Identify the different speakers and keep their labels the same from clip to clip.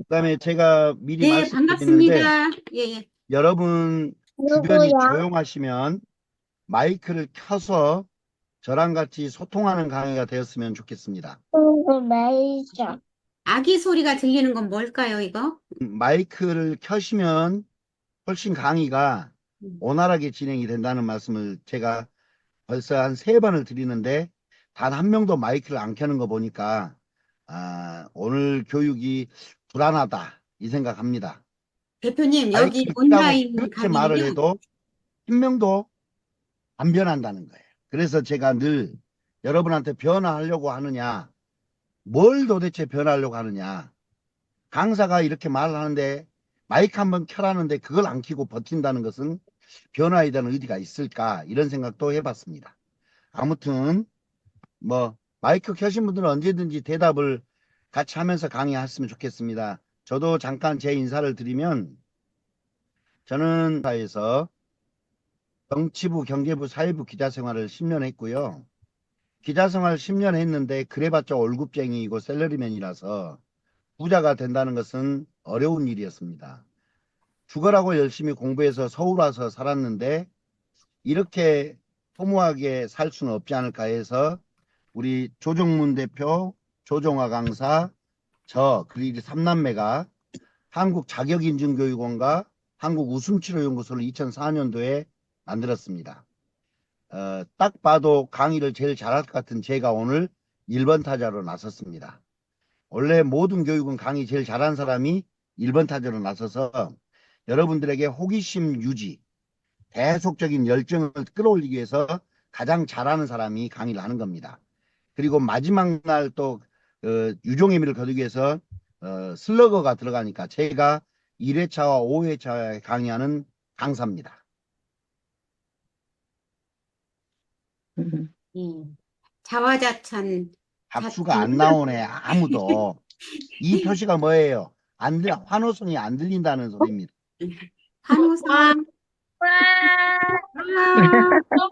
Speaker 1: 그다음에 제가 미리
Speaker 2: 네,
Speaker 1: 말씀드리는데
Speaker 2: 반갑습니다. 예, 예.
Speaker 1: 여러분 주변이
Speaker 3: 누구야?
Speaker 1: 조용하시면 마이크를 켜서 저랑 같이 소통하는 강의가 되었으면 좋겠습니다.
Speaker 3: 누구 매니저?
Speaker 2: 아기 소리가 들리는 건 뭘까요, 이거?
Speaker 1: 마이크를 켜시면 훨씬 강의가
Speaker 2: 음.
Speaker 1: 원활하게 진행이 된다는 말씀을 제가 벌써 한 세 번을 드리는데 단 한 명도 마이크를 안 켜는 거 보니까 오늘 교육이 불안하다 이 생각합니다.
Speaker 2: 대표님, 여기
Speaker 1: 마이크를 켜고
Speaker 2: 온라인
Speaker 1: 그렇게 말을
Speaker 2: 강의는요?
Speaker 1: 해도 한 명도 안 변한다는 거예요. 그래서 제가 늘 여러분한테 변화하려고 하느냐, 뭘 도대체 변화하려고 하느냐. 강사가 이렇게 말을 하는데 마이크 한번 켜라는데 그걸 안 켜고 버틴다는 것은 변화에 대한 의지가 있을까 이런 생각도 해봤습니다. 아무튼 뭐 마이크 켜신 분들은 언제든지 대답을 같이 하면서 강의했으면 좋겠습니다. 저도 잠깐 제 인사를 드리면 저는 사에서 정치부, 경제부, 사회부 기자 생활을 10년 했고요. 기자 생활 10년 했는데 그래봤자 월급쟁이이고 셀러리맨이라서 부자가 된다는 것은 어려운 일이었습니다. 죽어라고 열심히 공부해서 서울 와서 살았는데 이렇게 허무하게 살 수는 없지 않을까 해서 우리 조정문 대표, 조정화 강사, 그리고 삼남매가 한국자격인증교육원과 한국웃음치료연구소를 2004년도에 만들었습니다. 딱 봐도 강의를 제일 잘할 것 같은 제가 오늘 1번 타자로 나섰습니다. 원래 모든 교육은 강의 제일 잘하는 사람이 1번 타자로 나서서 여러분들에게 호기심 유지, 계속적인 열정을 끌어올리기 위해서 가장 잘하는 사람이 강의를 하는 겁니다. 그리고 마지막 날 또 유종의 미를 거두기 위해서 슬러거가 들어가니까 제가 1회차와 5회차에 강의하는 강사입니다.
Speaker 2: 예. 자화자찬,
Speaker 1: 박수가
Speaker 2: 자찬.
Speaker 1: 안 나오네 아무도. 이 표시가 뭐예요? 환호성이 안 들린다는 소리입니다.
Speaker 2: 한호상. 아,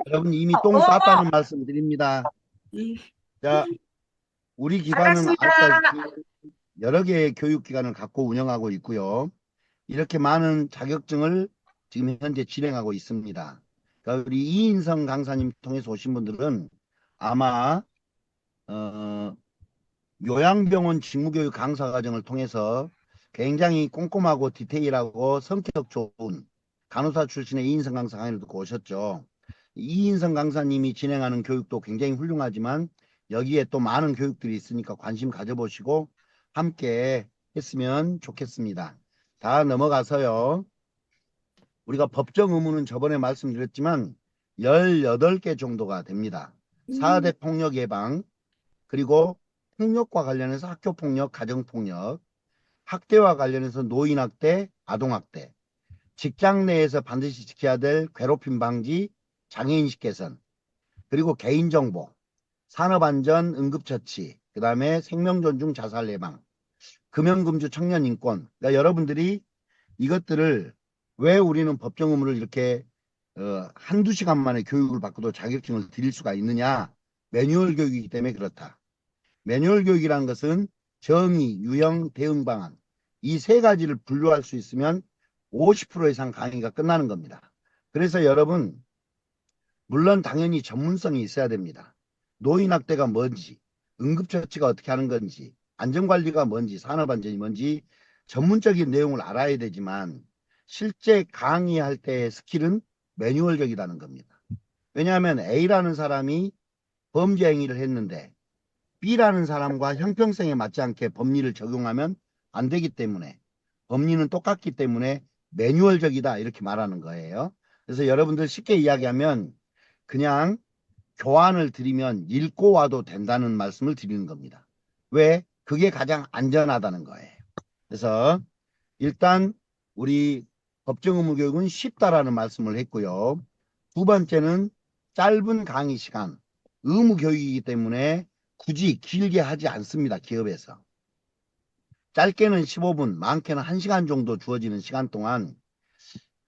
Speaker 1: 여러분 이미 똥 쌌다는 말씀 드립니다.
Speaker 2: 예.
Speaker 1: 자, 우리 기관은
Speaker 3: 반갑습니다.
Speaker 1: 아시다시피 여러 개의 교육기관을 갖고 운영하고 있고요. 이렇게 많은 자격증을 지금 현재 진행하고 있습니다. 그러니까 우리 이인성 강사님 통해서 오신 분들은 아마 요양병원 직무교육 강사 과정을 통해서 굉장히 꼼꼼하고 디테일하고 성격 좋은 간호사 출신의 이인성 강사 강의를 듣고 오셨죠. 이인성 강사님이 진행하는 교육도 굉장히 훌륭하지만 여기에 또 많은 교육들이 있으니까 관심 가져보시고 함께 했으면 좋겠습니다. 다 넘어가서요. 우리가 법정 의무는 저번에 말씀드렸지만 18개 정도가 됩니다.
Speaker 2: 음,
Speaker 1: 4대 폭력 예방, 그리고 폭력과 관련해서 학교폭력, 가정폭력, 학대와 관련해서 노인학대, 아동학대, 직장 내에서 반드시 지켜야 될 괴롭힘 방지, 장애인식 개선, 그리고 개인정보, 산업안전, 응급처치, 그 다음에 생명존중, 자살 예방, 금연금주, 청년인권. 그러니까 여러분들이 이것들을 왜 우리는 법정 의무를 이렇게 한두 시간 만에 교육을 받고도 자격증을 드릴 수가 있느냐. 매뉴얼 교육이기 때문에 그렇다. 매뉴얼 교육이라는 것은 정의, 유형, 대응 방안 이 세 가지를 분류할 수 있으면 50% 이상 강의가 끝나는 겁니다. 그래서 여러분 물론 당연히 전문성이 있어야 됩니다. 노인학대가 뭔지, 응급처치가 어떻게 하는 건지, 안전관리가 뭔지, 산업안전이 뭔지 전문적인 내용을 알아야 되지만 실제 강의할 때의 스킬은 매뉴얼적이라는 겁니다. 왜냐하면 A라는 사람이 범죄 행위를 했는데 B라는 사람과 형평성에 맞지 않게 법리를 적용하면 안 되기 때문에 법리는 똑같기 때문에 매뉴얼적이다 이렇게 말하는 거예요. 그래서 여러분들 쉽게 이야기하면 그냥 교환을 드리면 읽고 와도 된다는 말씀을 드리는 겁니다. 왜? 그게 가장 안전하다는 거예요. 그래서 일단 우리 법정의무교육은 쉽다라는 말씀을 했고요. 두 번째는 짧은 강의 시간, 의무교육이기 때문에 굳이 길게 하지 않습니다. 기업에서. 짧게는 15분, 많게는 1시간 정도 주어지는 시간 동안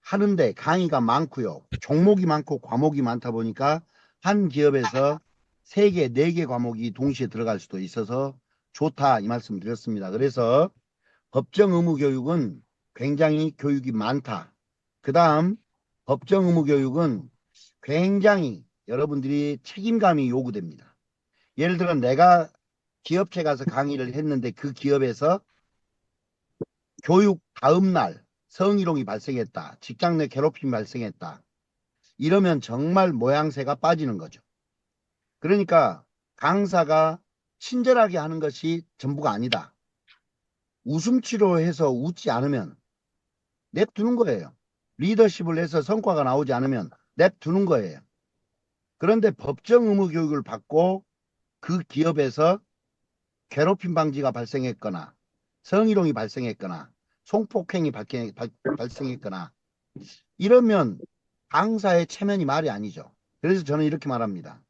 Speaker 1: 하는데 강의가 많고요. 종목이 많고 과목이 많다 보니까 한 기업에서 3개, 4개 과목이 동시에 들어갈 수도 있어서 좋다 이 말씀 드렸습니다. 그래서 법정 의무 교육은 굉장히 교육이 많다. 그 다음 법정 의무 교육은 굉장히 여러분들이 책임감이 요구됩니다. 예를 들어 내가 기업체 가서 강의를 했는데 그 기업에서 교육 다음 날 성희롱이 발생했다. 직장 내 괴롭힘이 발생했다. 이러면 정말 모양새가 빠지는 거죠. 그러니까 강사가 친절하게 하는 것이 전부가 아니다. 웃음치료 해서 웃지 않으면 냅두는 거예요. 리더십을 해서 성과가 나오지 않으면 냅두는 거예요. 그런데 법정 의무 교육을 받고 그 기업에서 괴롭힘 방지가 발생했거나 성희롱이 발생했거나 성폭행이 발생했거나 이러면 강사의 체면이 말이 아니죠. 그래서 저는 이렇게 말합니다.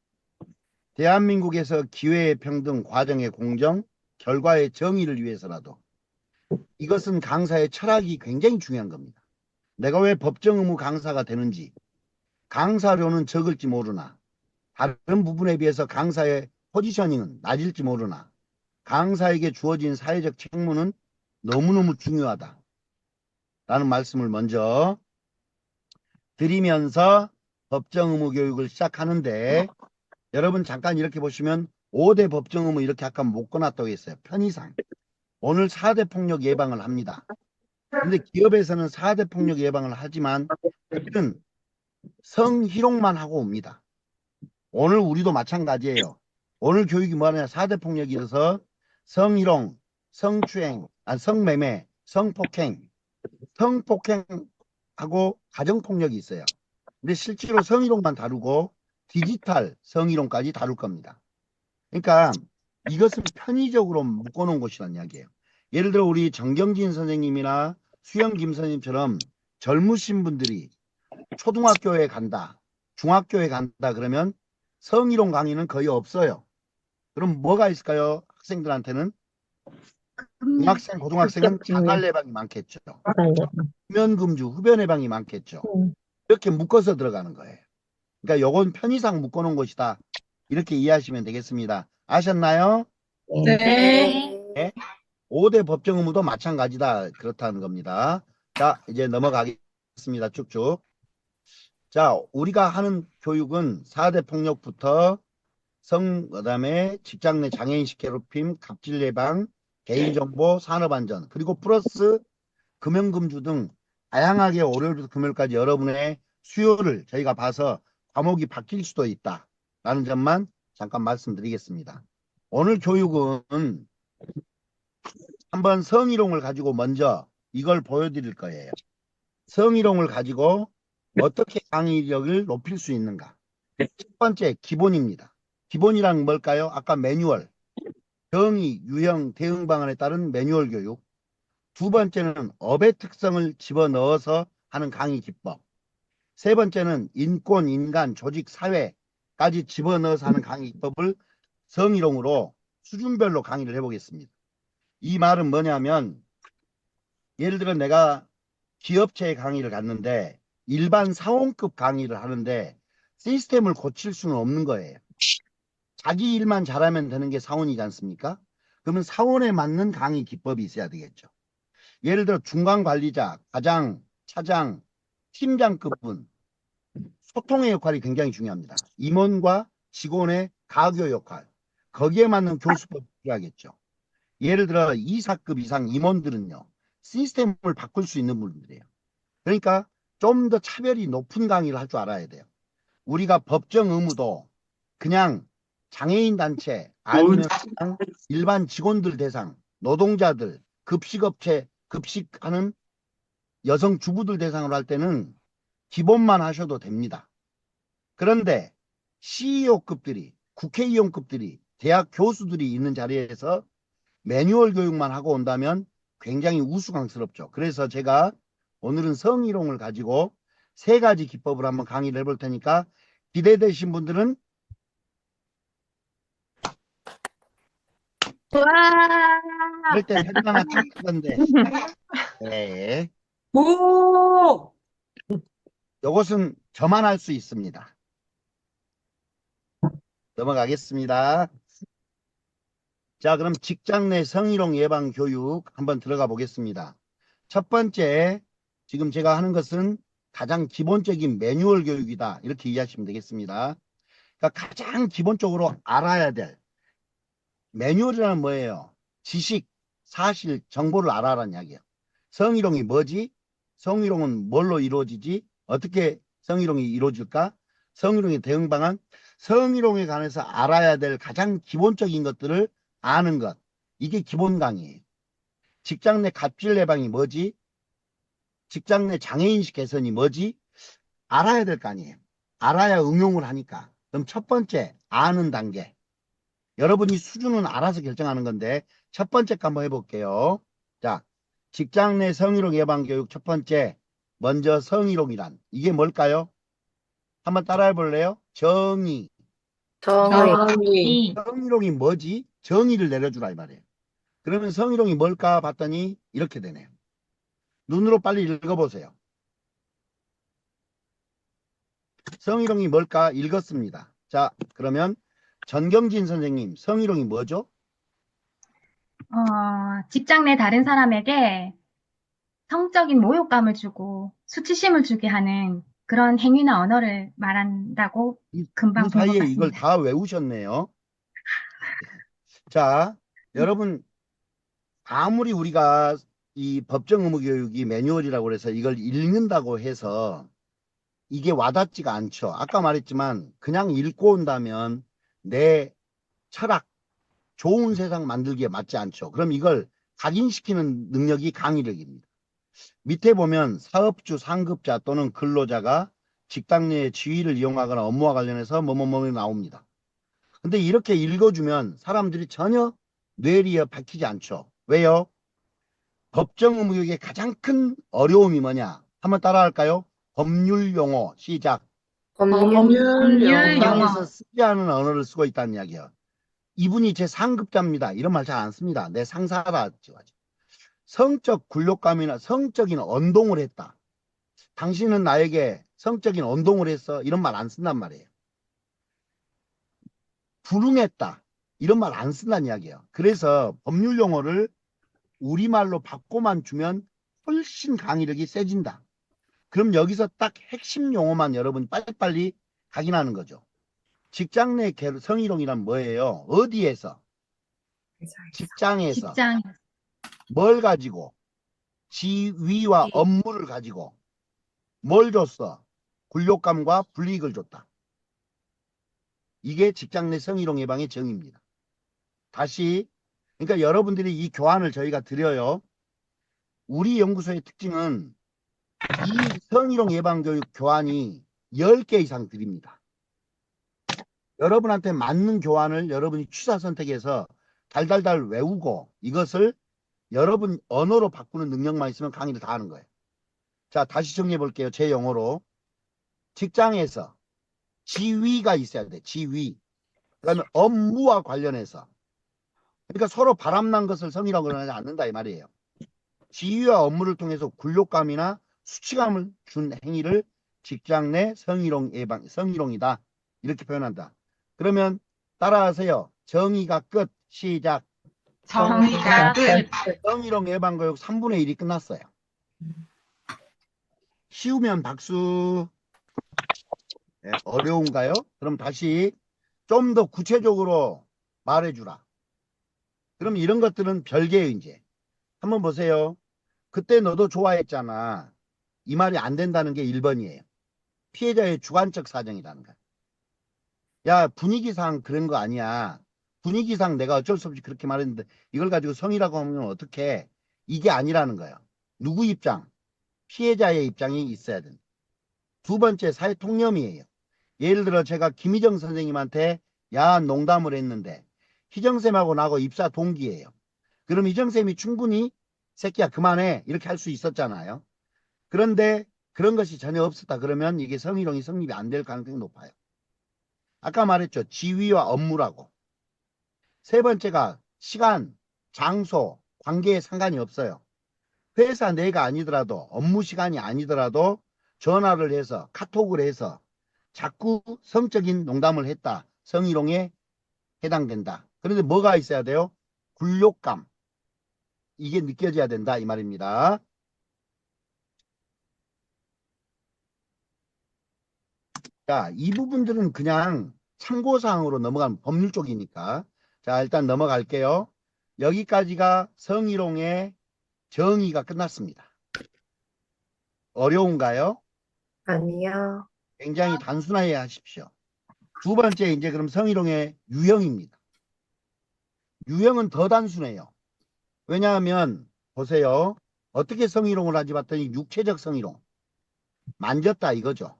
Speaker 1: 대한민국에서 기회의 평등, 과정의 공정, 결과의 정의를 위해서라도 이것은 강사의 철학이 굉장히 중요한 겁니다. 내가 왜 법정 의무 강사가 되는지, 강사료는 적을지 모르나 다른 부분에 비해서 강사의 포지셔닝은 낮을지 모르나 강사에게 주어진 사회적 책무는 너무너무 중요하다 라는 말씀을 먼저 드리면서 법정 의무 교육을 시작하는데, 여러분 잠깐 이렇게 보시면 5대 법정 의무 이렇게 아까 묶어놨다고 했어요. 편의상 오늘 4대 폭력 예방을 합니다. 근데 기업에서는 4대 폭력 예방을 하지만 그들은 성희롱만 하고 옵니다. 오늘 우리도 마찬가지예요. 오늘 교육이 뭐냐, 4대 폭력이 있어서 성희롱, 성추행, 성매매, 성폭행하고 가정폭력이 있어요. 근데 실제로 성희롱만 다루고 디지털 성희롱까지 다룰 겁니다. 그러니까 이것을 편의적으로 묶어놓은 것이란 이야기예요. 예를 들어 우리 정경진 선생님이나 수영 김 선생님처럼 젊으신 분들이 초등학교에 간다, 중학교에 간다 그러면 성희롱 강의는 거의 없어요. 그럼 뭐가 있을까요? 학생들한테는 중학생, 고등학생은 자살 예방이 많겠죠. 흡연 금주, 흡연 예방이 많겠죠. 이렇게 묶어서 들어가는 거예요. 그러니까 요건 편의상 묶어놓은 것이다. 이렇게 이해하시면 되겠습니다. 아셨나요?
Speaker 4: 네.
Speaker 1: 네. 5대 법정 의무도 마찬가지다. 그렇다는 겁니다. 자, 이제 넘어가겠습니다. 쭉쭉. 자, 우리가 하는 교육은 4대 폭력부터 그다음에 직장 내 장애인식 괴롭힘, 갑질 예방, 개인정보, 산업안전, 그리고 플러스 금연금주 등 다양하게 월요일부터 금요일까지 여러분의 수요를 저희가 봐서 과목이 바뀔 수도 있다라는 점만 잠깐 말씀드리겠습니다. 오늘 교육은 한번 성희롱을 가지고 먼저 이걸 보여드릴 거예요. 성희롱을 가지고 어떻게 강의력을 높일 수 있는가. 첫 번째 기본입니다. 기본이란 뭘까요? 아까 매뉴얼, 정의, 유형, 대응 방안에 따른 매뉴얼 교육. 두 번째는 업의 특성을 집어넣어서 하는 강의 기법. 세 번째는 인권, 인간, 조직, 사회까지 집어넣어서 하는 강의 기법을 성희롱으로 수준별로 강의를 해보겠습니다. 이 말은 뭐냐면, 예를 들어 내가 기업체에 강의를 갔는데 일반 사원급 강의를 하는데 시스템을 고칠 수는 없는 거예요. 자기 일만 잘하면 되는 게 사원이지 않습니까? 그러면 사원에 맞는 강의 기법이 있어야 되겠죠. 예를 들어 중간 관리자, 과장, 차장, 팀장급은 소통의 역할이 굉장히 중요합니다. 임원과 직원의 가교 역할, 거기에 맞는 교수법이 필요하겠죠. 예를 들어 이사급 이상 임원들은요, 시스템을 바꿀 수 있는 분들이에요. 그러니까 좀 더 차별이 높은 강의를 할 줄 알아야 돼요. 우리가 법정 의무도 그냥 장애인 단체 아니면 그냥 일반 직원들 대상, 노동자들, 급식업체, 급식하는 여성 주부들 대상으로 할 때는 기본만 하셔도 됩니다. 그런데 CEO급들이, 국회의원급들이, 대학 교수들이 있는 자리에서 매뉴얼 교육만 하고 온다면 굉장히 우스꽝스럽죠. 그래서 제가 오늘은 성희롱을 가지고 3가지 기법을 한번 강의를 해볼 테니까 기대되신 분들은
Speaker 4: 와.
Speaker 1: 이럴 때 소리 하나 탁 하던데. 네.
Speaker 4: 오.
Speaker 1: 이것은 저만 할 수 있습니다. 넘어가겠습니다. 자, 그럼 직장 내 성희롱 예방 교육 한번 들어가 보겠습니다. 첫 번째, 지금 제가 하는 것은 가장 기본적인 매뉴얼 교육이다. 이렇게 이해하시면 되겠습니다. 그러니까 가장 기본적으로 알아야 될 매뉴얼이란 뭐예요? 지식, 사실, 정보를 알아라는 이야기예요. 성희롱이 뭐지? 성희롱은 뭘로 이루어지지? 어떻게 성희롱이 이루어질까? 성희롱의 대응 방안, 성희롱에 관해서 알아야 될 가장 기본적인 것들을 아는 것. 이게 기본 강의예요. 직장 내 갑질 예방이 뭐지? 직장 내 장애인식 개선이 뭐지? 알아야 될 거 아니에요. 알아야 응용을 하니까. 그럼 첫 번째, 아는 단계. 여러분이 수준은 알아서 결정하는 건데 첫 번째 거 한번 해볼게요. 자, 직장 내 성희롱 예방 교육 첫 번째, 먼저 성희롱이란 이게 뭘까요? 한번 따라해 볼래요? 정의.
Speaker 4: 정의.
Speaker 1: 성희롱이 뭐지? 정의를 내려주라 이 말이에요. 그러면 성희롱이 뭘까 봤더니 이렇게 되네요. 눈으로 빨리 읽어보세요. 성희롱이 뭘까 읽었습니다. 자, 그러면 전경진 선생님, 성희롱이 뭐죠?
Speaker 5: 직장 내 다른 사람에게 성적인 모욕감을 주고 수치심을 주게 하는 그런 행위나 언어를 말한다고 금방
Speaker 1: 그
Speaker 5: 본 것
Speaker 1: 사이에 이걸
Speaker 5: 같습니다.
Speaker 1: 다 외우셨네요. 자, 여러분 아무리 우리가 이 법정 의무 교육이 매뉴얼이라고 해서 이걸 읽는다고 해서 이게 와닿지가 않죠. 아까 말했지만 그냥 읽고 온다면 내 철학, 좋은 세상 만들기에 맞지 않죠. 그럼 이걸 각인시키는 능력이 강의력입니다. 밑에 보면 사업주, 상급자 또는 근로자가 직장 내의 지위를 이용하거나 업무와 관련해서 뭐뭐뭐이 나옵니다. 근데 이렇게 읽어주면 사람들이 전혀 뇌리에 박히지 않죠. 왜요? 법정 의무교육의 가장 큰 어려움이 뭐냐? 한번 따라할까요? 법률 용어 시작.
Speaker 4: 법률
Speaker 5: 법률
Speaker 4: 용어.
Speaker 1: 법정에서 쓰지 않은 언어를 쓰고 있다는 이야기예요. 이분이 제 상급자입니다. 이런 말 잘 안 씁니다. 내 상사다. 성적 굴욕감이나 성적인 언동을 했다. 당신은 나에게 성적인 언동을 했어. 이런 말 안 쓴단 말이에요. 불응했다. 이런 말 안 쓴다는 이야기예요. 그래서 법률 용어를 우리말로 바꿔만 주면 훨씬 강의력이 세진다. 그럼 여기서 딱 핵심 용어만 여러분 빨리빨리 각인하는 거죠. 직장 내 성희롱이란 뭐예요? 어디에서? 직장에서.
Speaker 5: 직장,
Speaker 1: 뭘 가지고? 지위와 업무를 가지고 뭘 줬어? 굴욕감과 불이익을 줬다. 이게 직장 내 성희롱 예방의 정의입니다. 다시, 그러니까 여러분들이 이 교환을 저희가 드려요. 우리 연구소의 특징은 이 성희롱 예방 교육 교환이 10개 이상 드립니다. 여러분한테 맞는 교환을 여러분이 취사 선택해서 달달달 외우고 이것을 여러분 언어로 바꾸는 능력만 있으면 강의를 다 하는 거예요. 자, 다시 정리해 볼게요. 제 영어로. 직장에서 지위가 있어야 돼. 지위. 그다음에 업무와 관련해서. 그러니까 서로 바람난 것을 성희롱을 하지 않는다 이 말이에요. 지위와 업무를 통해서 굴욕감이나 수치감을 준 행위를 직장 내 성희롱 예방, 성희롱이다. 이렇게 표현한다. 그러면 따라하세요. 정의가 끝. 시작.
Speaker 5: 정의가 끝.
Speaker 1: 성희롱 예방 교육 3분의 1이 끝났어요. 쉬우면 박수. 네, 어려운가요? 그럼 다시 좀 더 구체적으로 말해주라. 그럼 이런 것들은 별개의 이제. 한번 보세요. 그때 너도 좋아했잖아. 이 말이 안 된다는 게 1번이에요. 피해자의 주관적 사정이라는 거야. 야, 분위기상 그런 거 아니야. 분위기상 내가 어쩔 수 없이 그렇게 말했는데 이걸 가지고 성이라고 하면 어떡해. 이게 아니라는 거야. 누구 입장? 피해자의 입장이 있어야 된다. 두 번째, 사회 통념이에요. 예를 들어 제가 김희정 선생님한테 야한 농담을 했는데 희정쌤하고 나하고 입사 동기예요. 그럼 희정쌤이 충분히 새끼야 그만해 이렇게 할 수 있었잖아요. 그런데 그런 것이 전혀 없었다 그러면 이게 성희롱이 성립이 안 될 가능성이 높아요. 아까 말했죠. 지위와 업무라고. 세 번째가 시간, 장소, 관계에 상관이 없어요. 회사 내가 아니더라도 업무 시간이 아니더라도 전화를 해서 카톡을 해서 자꾸 성적인 농담을 했다. 성희롱에 해당된다. 그런데 뭐가 있어야 돼요? 굴욕감 이게 느껴져야 된다 이 말입니다. 자, 이 부분들은 그냥 참고사항으로 넘어가는 법률 쪽이니까. 자, 일단 넘어갈게요. 여기까지가 성희롱의 정의가 끝났습니다. 어려운가요?
Speaker 4: 아니요.
Speaker 1: 굉장히 단순하게 하십시오. 두 번째 이제 그럼 성희롱의 유형입니다. 유형은 더 단순해요. 왜냐하면 보세요. 어떻게 성희롱을 하지 봤더니 육체적 성희롱. 만졌다 이거죠.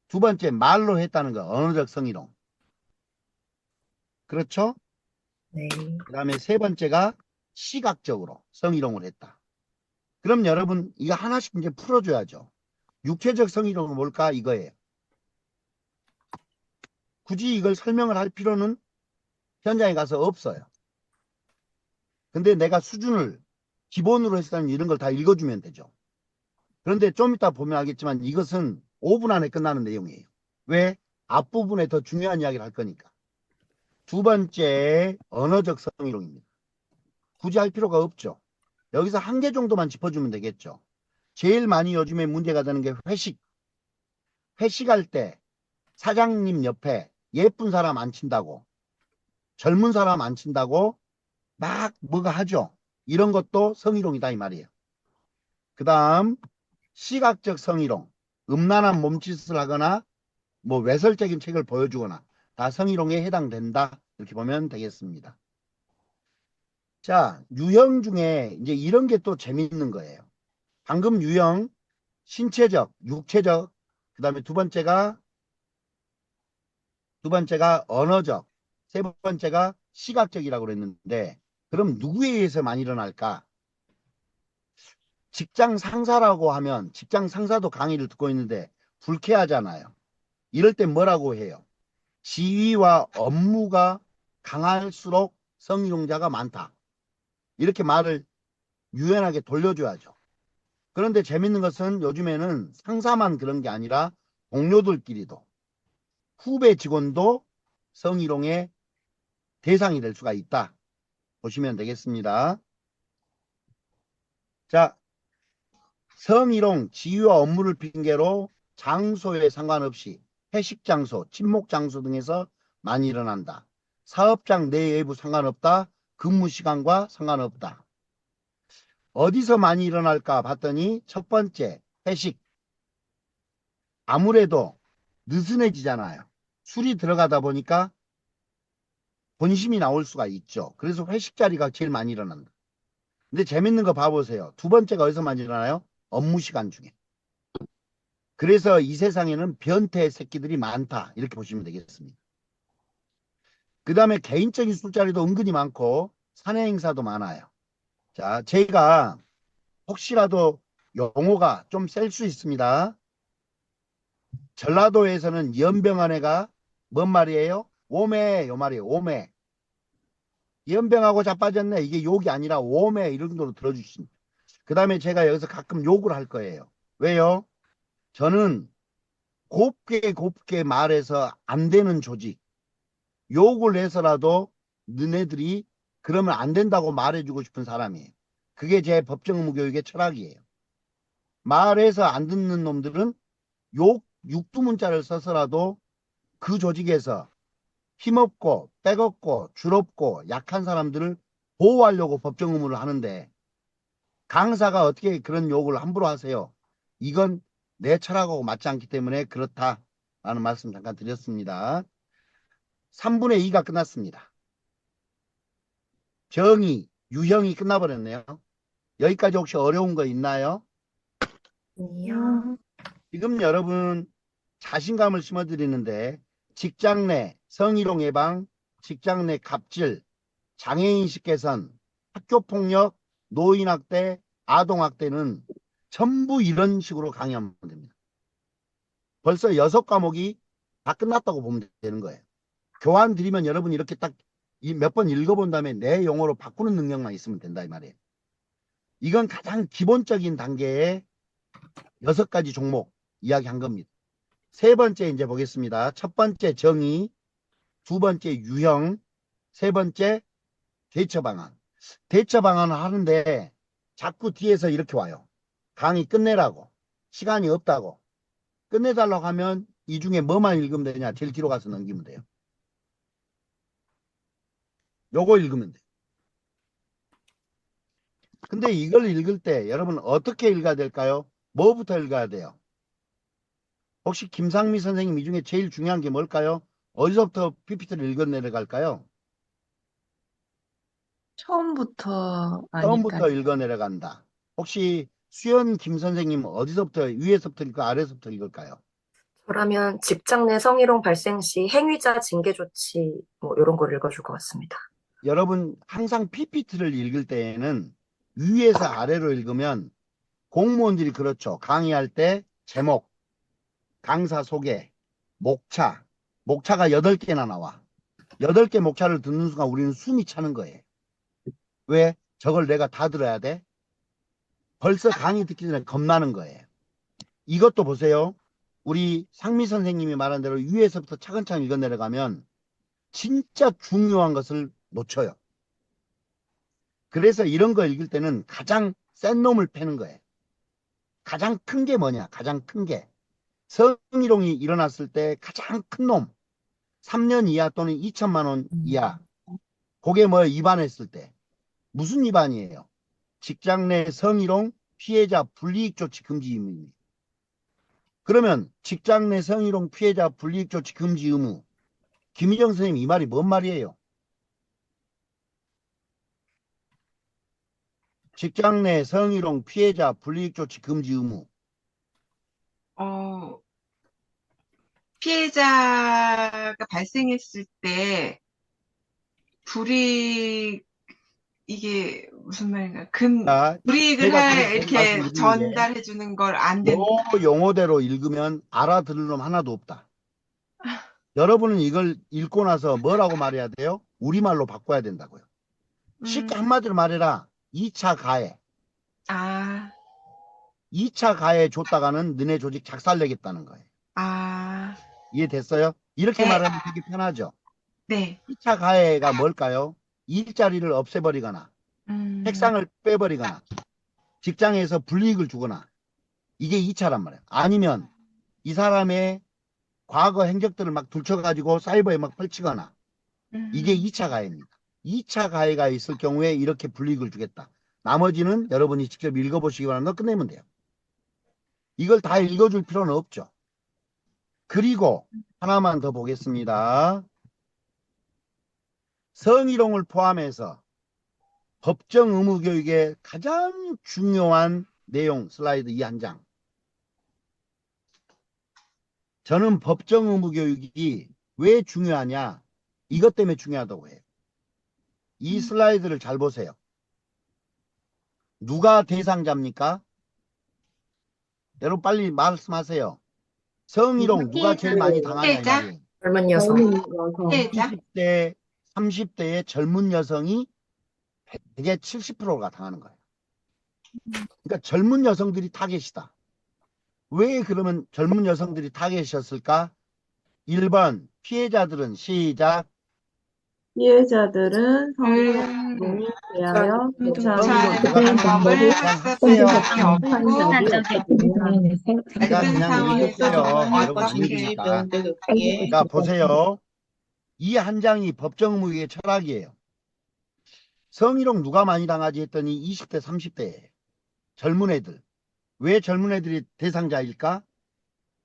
Speaker 1: 두 번째 말로 했다는 거. 언어적 성희롱. 그렇죠?
Speaker 4: 네.
Speaker 1: 그 다음에 세 번째가 시각적으로 성희롱을 했다. 그럼 여러분 이거 하나씩 이제 풀어줘야죠. 육체적 성희롱은 뭘까 이거예요. 굳이 이걸 설명을 할 필요는 현장에 가서 없어요. 근데 내가 수준을 기본으로 했다면 이런 걸 다 읽어주면 되죠. 그런데 좀 이따 보면 알겠지만 이것은 5분 안에 끝나는 내용이에요. 왜? 앞부분에 더 중요한 이야기를 할 거니까. 두 번째 언어적 성희롱입니다. 굳이 할 필요가 없죠. 여기서 한 개 정도만 짚어주면 되겠죠. 제일 많이 요즘에 문제가 되는 게 회식. 회식할 때 사장님 옆에 예쁜 사람 안 친다고, 젊은 사람 안 친다고 막 뭐가 하죠. 이런 것도 성희롱이다 이 말이에요. 그 다음 시각적 성희롱. 음란한 몸짓을 하거나 뭐 외설적인 책을 보여주거나 다 성희롱에 해당된다. 이렇게 보면 되겠습니다. 자, 유형 중에 이제 이런 게 또 재밌는 거예요. 방금 유형 신체적, 육체적, 그 다음에 두 번째가 언어적, 세 번째가 시각적이라고 그랬는데 그럼 누구에 의해서 많이 일어날까? 직장 상사라고 하면 직장 상사도 강의를 듣고 있는데 불쾌하잖아요. 이럴 때 뭐라고 해요? 지위와 업무가 강할수록 성희롱자가 많다. 이렇게 말을 유연하게 돌려줘야죠. 그런데 재밌는 것은 요즘에는 상사만 그런 게 아니라 동료들끼리도 후배 직원도 성희롱의 대상이 될 수가 있다. 보시면 되겠습니다. 자, 성희롱, 지위와 업무를 핑계로 장소에 상관없이 회식 장소, 친목 장소 등에서 많이 일어난다. 사업장 내 외부 상관없다. 근무 시간과 상관없다. 어디서 많이 일어날까 봤더니 첫 번째 회식. 아무래도 느슨해지잖아요. 술이 들어가다 보니까 본심이 나올 수가 있죠. 그래서 회식 자리가 제일 많이 일어난다. 근데 재밌는 거 봐보세요. 두 번째가 어디서 많이 일어나요? 업무 시간 중에. 그래서 이 세상에는 변태 새끼들이 많다. 이렇게 보시면 되겠습니다. 그 다음에 개인적인 술자리도 은근히 많고 사내 행사도 많아요. 자, 제가 혹시라도 용어가 좀 셀 수 있습니다. 전라도에서는 연병아내가 뭔 말이에요? 오매 요 말이에요. 오매. 연병하고 자빠졌네. 이게 욕이 아니라 오매 이런 정도로 들어주십니다. 그 다음에 제가 여기서 가끔 욕을 할 거예요. 왜요? 저는 곱게 말해서 안 되는 조직. 욕을 해서라도 너네들이 그러면 안 된다고 말해주고 싶은 사람이에요. 그게 제 법정 의무 교육의 철학이에요. 말해서 안 듣는 놈들은 육두문자를 써서라도 그 조직에서 힘없고 빼겁고 줄없고 약한 사람들을 보호하려고 법정 의무를 하는데 강사가 어떻게 그런 욕을 함부로 하세요? 이건 내 철학하고 맞지 않기 때문에 그렇다라는 말씀 잠깐 드렸습니다. 3분의 2가 끝났습니다. 정의, 유형이 끝나버렸네요. 여기까지 혹시 어려운 거 있나요?
Speaker 4: 아니요.
Speaker 1: 지금 여러분 자신감을 심어드리는데 직장 내 성희롱 예방, 직장 내 갑질, 장애인식 개선, 학교폭력, 노인학대, 아동학대는 전부 이런 식으로 강의하면 됩니다. 벌써 6과목이 다 끝났다고 보면 되는 거예요. 교환 드리면 여러분이 이렇게 딱 몇 번 읽어본 다음에 내 용어로 바꾸는 능력만 있으면 된다 이 말이에요. 이건 가장 기본적인 단계의 6가지 종목 이야기한 겁니다. 세 번째 이제 보겠습니다. 첫 번째 정의, 두 번째 유형, 세 번째 대처 방안. 대처 방안을 하는데 자꾸 뒤에서 이렇게 와요. 강의 끝내라고. 시간이 없다고. 끝내달라고 하면 이 중에 뭐만 읽으면 되냐? 제일 뒤로 가서 넘기면 돼요. 요거 읽으면 돼요. 근데 이걸 읽을 때 여러분 어떻게 읽어야 될까요? 뭐부터 읽어야 돼요? 혹시 김상미 선생님 이 중에 제일 중요한 게 뭘까요? 어디서부터 PPT를 읽어 내려갈까요?
Speaker 6: 처음부터
Speaker 1: 처음부터
Speaker 6: 아닐까요?
Speaker 1: 읽어 내려간다. 혹시 수연 김 선생님 어디서부터 위에서부터 읽고 아래서부터 읽을까요?
Speaker 4: 저라면 직장 내 성희롱 발생 시 행위자 징계 조치 뭐 이런 걸 읽어줄 것 같습니다.
Speaker 1: 여러분 항상 PPT를 읽을 때에는 위에서 아래로 읽으면 공무원들이 그렇죠. 강의할 때 제목, 강사 소개, 목차. 목차가 8개나 나와. 8개 목차를 듣는 순간 우리는 숨이 차는 거예요. 왜? 저걸 내가 다 들어야 돼? 벌써 강의 듣기 전에 겁나는 거예요. 이것도 보세요. 우리 상미 선생님이 말한 대로 위에서부터 차근차근 읽어 내려가면 진짜 중요한 것을 놓쳐요. 그래서 이런 거 읽을 때는 가장 센 놈을 패는 거예요. 가장 큰 게 뭐냐? 가장 큰 게. 성희롱이 일어났을 때 가장 큰 놈. 3년 이하 또는 2천만 원 이하. 그게 뭐 위반했을 때. 무슨 위반이에요? 직장 내 성희롱 피해자 불이익 조치 금지 의무입니다. 그러면 직장 내 성희롱 피해자 불이익 조치 금지 의무. 김희정 선생님 이 말이 뭔 말이에요? 직장 내 성희롱 피해자 불이익 조치 금지 의무.
Speaker 7: 피해자가 발생했을 때 이게 무슨 말인가?
Speaker 1: 자,
Speaker 7: 불이익을
Speaker 1: 제가 지금
Speaker 7: 이렇게
Speaker 1: 말씀드리는 게
Speaker 7: 전달해 주는 걸 안 된다.
Speaker 1: 요 용어대로 읽으면 알아들을 놈 하나도 없다. 여러분은 이걸 읽고 나서 뭐라고 말해야 돼요? 우리말로 바꿔야 된다고요. 쉽게 한마디로 말해라. 2차 가해.
Speaker 7: 아,
Speaker 1: 2차 가해 줬다가는 너네 조직 작살내겠다는 거예요.
Speaker 7: 아,
Speaker 1: 이해됐어요? 이렇게
Speaker 7: 네.
Speaker 1: 말하면 되게 편하죠.
Speaker 7: 네.
Speaker 1: 2차 가해가 뭘까요? 일자리를 없애버리거나 책상을 빼버리거나 직장에서 불이익을 주거나 이게 2차란 말이에요. 아니면 이 사람의 과거 행적들을 막 둘쳐가지고 사이버에 막 펼치거나 이게 2차 가해입니다. 2차 가해가 있을 경우에 이렇게 불이익을 주겠다. 나머지는 여러분이 직접 읽어보시기 바랍니다. 끝내면 돼요. 이걸 다 읽어줄 필요는 없죠. 그리고 하나만 더 보겠습니다. 성희롱을 포함해서 법정 의무 교육의 가장 중요한 내용 슬라이드 이 한 장. 저는 법정 의무 교육이 왜 중요하냐? 이것 때문에 중요하다고 해요. 이 슬라이드를 잘 보세요. 누가 대상자입니까? 여러분 빨리 말씀하세요. 성희롱 누가 제일 많이 당하냐 이
Speaker 7: 피해자?
Speaker 1: 말이에요.
Speaker 4: 젊은 여성.
Speaker 7: 피해자?
Speaker 1: 20대, 30대의 젊은 여성이 대개 70%가 당하는 거예요. 그러니까 젊은 여성들이 타겟이다. 왜 그러면 젊은 여성들이 타겟이었을까? 1번 피해자들은 시작.
Speaker 6: 피해자들은 성희롱에 대하여
Speaker 7: 동차하는
Speaker 1: 성희롱
Speaker 7: 방법을
Speaker 1: 그냥
Speaker 7: 학습한 적이 없고
Speaker 1: 제가
Speaker 7: 같은
Speaker 1: 그냥
Speaker 7: 상황에서
Speaker 1: 읽을게요. 여러분
Speaker 7: 어떻게
Speaker 1: 읽으니까. 자 보세요. 이 한 장이 법정 의무의 철학이에요. 성희롱 누가 많이 당하지 했더니 20대 30대예요. 젊은 애들. 왜 젊은 애들이 대상자일까?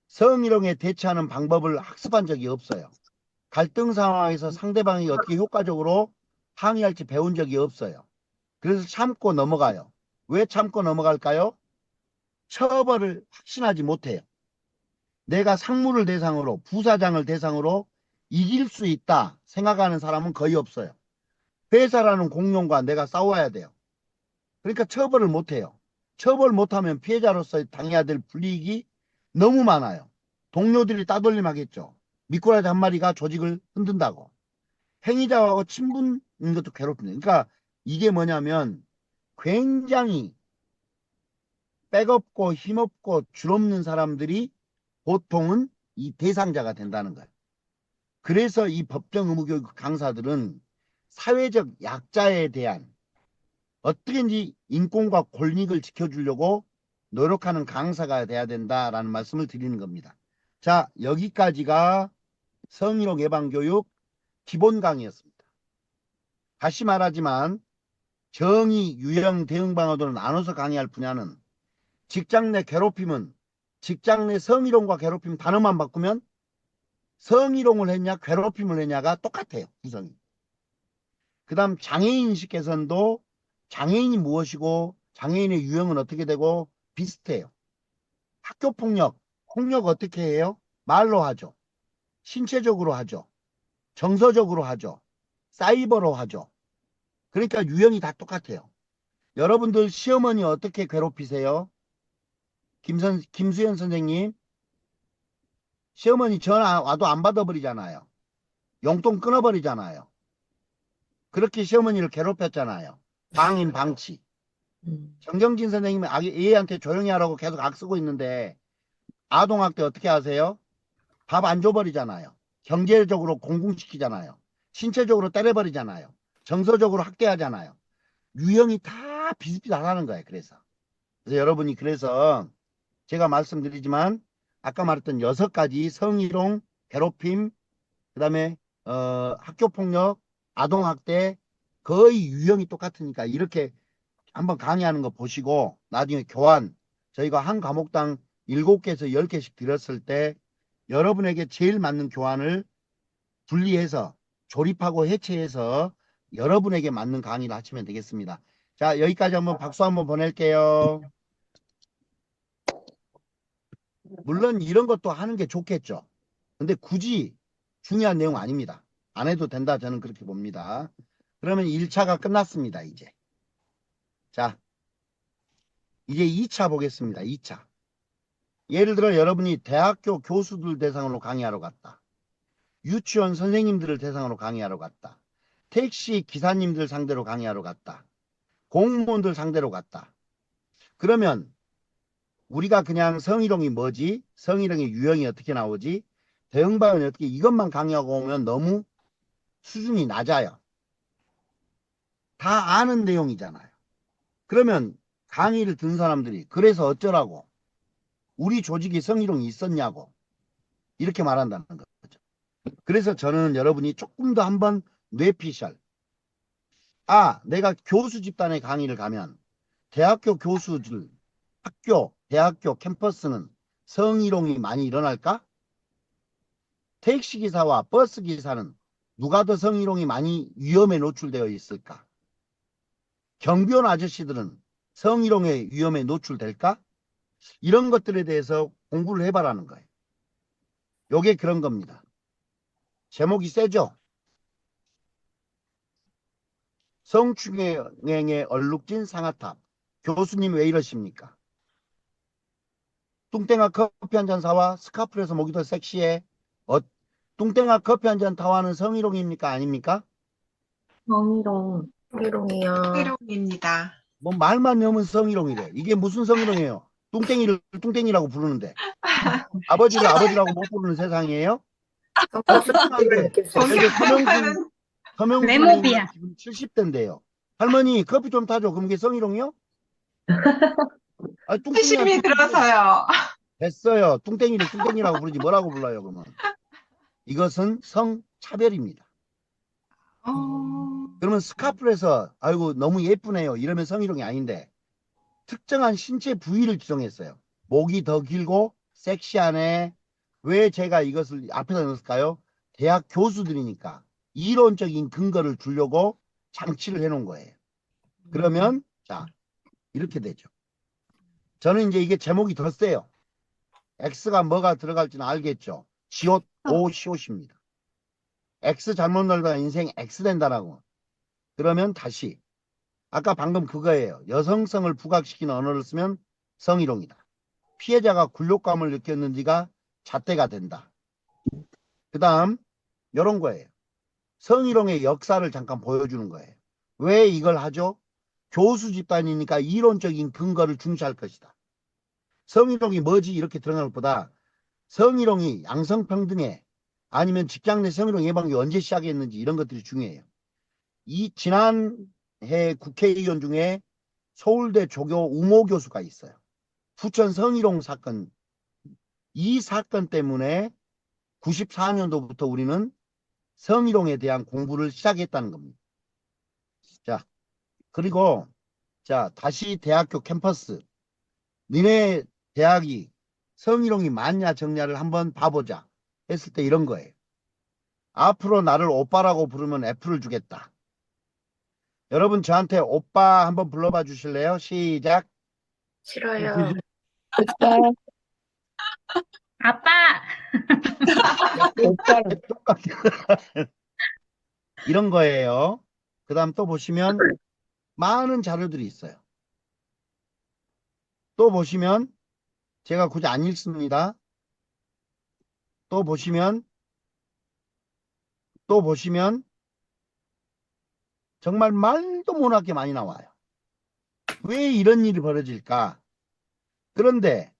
Speaker 1: 성희롱에 대처하는 방법을 학습한 적이 없어요. 갈등 상황에서 상대방이 어떻게 효과적으로 항의할지 배운 적이 없어요. 그래서 참고 넘어가요. 왜 참고 넘어갈까요? 처벌을 확신하지 못해요. 내가 상무를 대상으로 부사장을 대상으로 이길 수 있다 생각하는 사람은 거의 없어요. 회사라는 공룡과 내가 싸워야 돼요. 그러니까 처벌을 못해요. 처벌 못하면 피해자로서 당해야 될 불이익이 너무 많아요. 동료들이 따돌림하겠죠. 미꾸라지 한 마리가 조직을 흔든다고. 행위자하고 친분인 것도 괴롭습니다. 그러니까 이게 뭐냐면 굉장히 백없고 힘없고 줄없는 사람들이 보통은 이 대상자가 된다는 거예요. 그래서 이 법정 의무교육 강사들은 사회적 약자에 대한 어떻게든지 인권과 권익을 지켜주려고 노력하는 강사가 돼야 된다라는 말씀을 드리는 겁니다. 자, 여기까지가 성희롱 예방교육 기본 강의였습니다. 다시 말하지만 정의, 유형, 대응 방어도를 나눠서 강의할 분야는 직장 내 괴롭힘은 직장 내 성희롱과 괴롭힘 단어만 바꾸면 성희롱을 했냐 괴롭힘을 했냐가 똑같아요. 구성이. 그 다음 장애인식 개선도 장애인이 무엇이고 장애인의 유형은 어떻게 되고 비슷해요. 학교폭력, 폭력 어떻게 해요? 말로 하죠. 신체적으로 하죠. 정서적으로 하죠. 사이버로 하죠. 그러니까 유형이 다 똑같아요. 여러분들 시어머니 어떻게 괴롭히세요? 김수현 선생님, 시어머니 전화 와도 안 받아버리잖아요. 용돈 끊어버리잖아요. 그렇게 시어머니를 괴롭혔잖아요. 방임 방치. 정경진 선생님은 애한테 조용히 하라고 계속 악쓰고 있는데 아동학대 어떻게 하세요? 밥 안 줘버리잖아요. 경제적으로 공공시키잖아요. 신체적으로 때려버리잖아요. 정서적으로 학대하잖아요. 유형이 다 비슷비슷하다는 거예요. 그래서 여러분이 그래서 제가 말씀드리지만 아까 말했던 6가지 성희롱, 괴롭힘, 그 다음에 학교폭력, 아동학대 거의 유형이 똑같으니까 이렇게 한번 강의하는 거 보시고 나중에 교환 저희가 한 과목당 7개에서 10개씩 드렸을 때 여러분에게 제일 맞는 교환을 분리해서 조립하고 해체해서 여러분에게 맞는 강의를 하시면 되겠습니다. 자, 여기까지 한번 박수 한번 보낼게요. 물론 이런 것도 하는 게 좋겠죠. 근데 굳이 중요한 내용 아닙니다. 안 해도 된다 저는 그렇게 봅니다. 그러면 1차가 끝났습니다. 이제. 자, 이제 2차 보겠습니다. 2차. 예를 들어 여러분이 대학교 교수들 대상으로 강의하러 갔다. 유치원 선생님들을 대상으로 강의하러 갔다. 택시 기사님들 상대로 강의하러 갔다. 공무원들 상대로 갔다. 그러면 우리가 그냥 성희롱이 뭐지? 성희롱의 유형이 어떻게 나오지? 대응 방안이 어떻게 이것만 강의하고 오면 너무 수준이 낮아요. 다 아는 내용이잖아요. 그러면 강의를 듣는 사람들이 그래서 어쩌라고? 우리 조직에 성희롱이 있었냐고 이렇게 말한다는 거죠. 그래서 저는 여러분이 조금 더 한번 뇌피셜 내가 교수 집단의 강의를 가면 대학교 교수들 학교, 대학교 캠퍼스는 성희롱이 많이 일어날까? 택시기사와 버스기사는 누가 더 성희롱이 많이 위험에 노출되어 있을까? 경비원 아저씨들은 성희롱의 위험에 노출될까? 이런 것들에 대해서 공부를 해봐라는 거예요. 요게 그런 겁니다. 제목이 세죠? 성추행에 얼룩진 상아탑. 교수님 왜 이러십니까? 뚱땡아 커피 한 잔 사와 스카프에서 목이 더 섹시해. 뚱땡아 커피 한 잔 타와는 성희롱입니까? 아닙니까?
Speaker 6: 성희롱.
Speaker 4: 성희롱이야.
Speaker 7: 희롱입니다.
Speaker 1: 뭐 말만 넣으면 성희롱이래. 이게 무슨 성희롱이에요? 뚱땡이를 뚱땡이라고 부르는데 아버지를 아버지라고 못 부르는 세상이에요? 서명수
Speaker 5: 외모비야.
Speaker 1: 지금 70대인데요. 할머니 커피 좀 타줘. 그럼 이게 성희롱이요? 뚱땡이한테
Speaker 7: 회심이 들어서요.
Speaker 1: 됐어요. 뚱땡이를 뚱땡이라고 부르지 뭐라고 불러요 그러면. 이것은 성차별입니다. 그러면 스카프에서 아이고 너무 예쁘네요 이러면 성희롱이 아닌데 특정한 신체 부위를 지정했어요. 목이 더 길고 섹시하네. 왜 제가 이것을 앞에다 넣었을까요? 대학 교수들이니까 이론적인 근거를 주려고 장치를 해놓은 거예요. 그러면 자 이렇게 되죠. 저는 이제 이게 제목이 더 세요. X가 뭐가 들어갈지는 알겠죠. 지옷 오시옷입니다. X 잘못 놀다가 인생 X 된다라고. 그러면 다시 아까 방금 그거예요. 여성성을 부각시키는 언어를 쓰면 성희롱이다. 피해자가 굴욕감을 느꼈는지가 잣대가 된다. 그 다음 이런 거예요. 성희롱의 역사를 잠깐 보여주는 거예요. 왜 이걸 하죠? 교수 집단이니까 이론적인 근거를 중시할 것이다. 성희롱이 뭐지 이렇게 들어가는 것보다 성희롱이 양성평등에 아니면 직장 내 성희롱 예방이 언제 시작했는지 이런 것들이 중요해요. 이 지난해 국회의원 중에 서울대 조교 우모 교수가 있어요. 부천 성희롱 사건. 이 사건 때문에 94년도부터 우리는 성희롱에 대한 공부를 시작했다는 겁니다. 자, 그리고 자, 다시 대학교 캠퍼스. 니네 대학이 성희롱이 많냐 적냐를 한번 봐보자 했을 때 이런 거예요. 앞으로 나를 오빠라고 부르면 F를 주겠다. 여러분 저한테 오빠 한번 불러봐 주실래요? 시작.
Speaker 4: 싫어요.
Speaker 5: 아빠!
Speaker 1: 똑같아. 이런 거예요. 그 다음 또 보시면 많은 자료들이 있어요. 또 보시면 제가 굳이 안 읽습니다. 또 보시면 정말 말도 못하게 많이 나와요. 왜 이런 일이 벌어질까? 그런데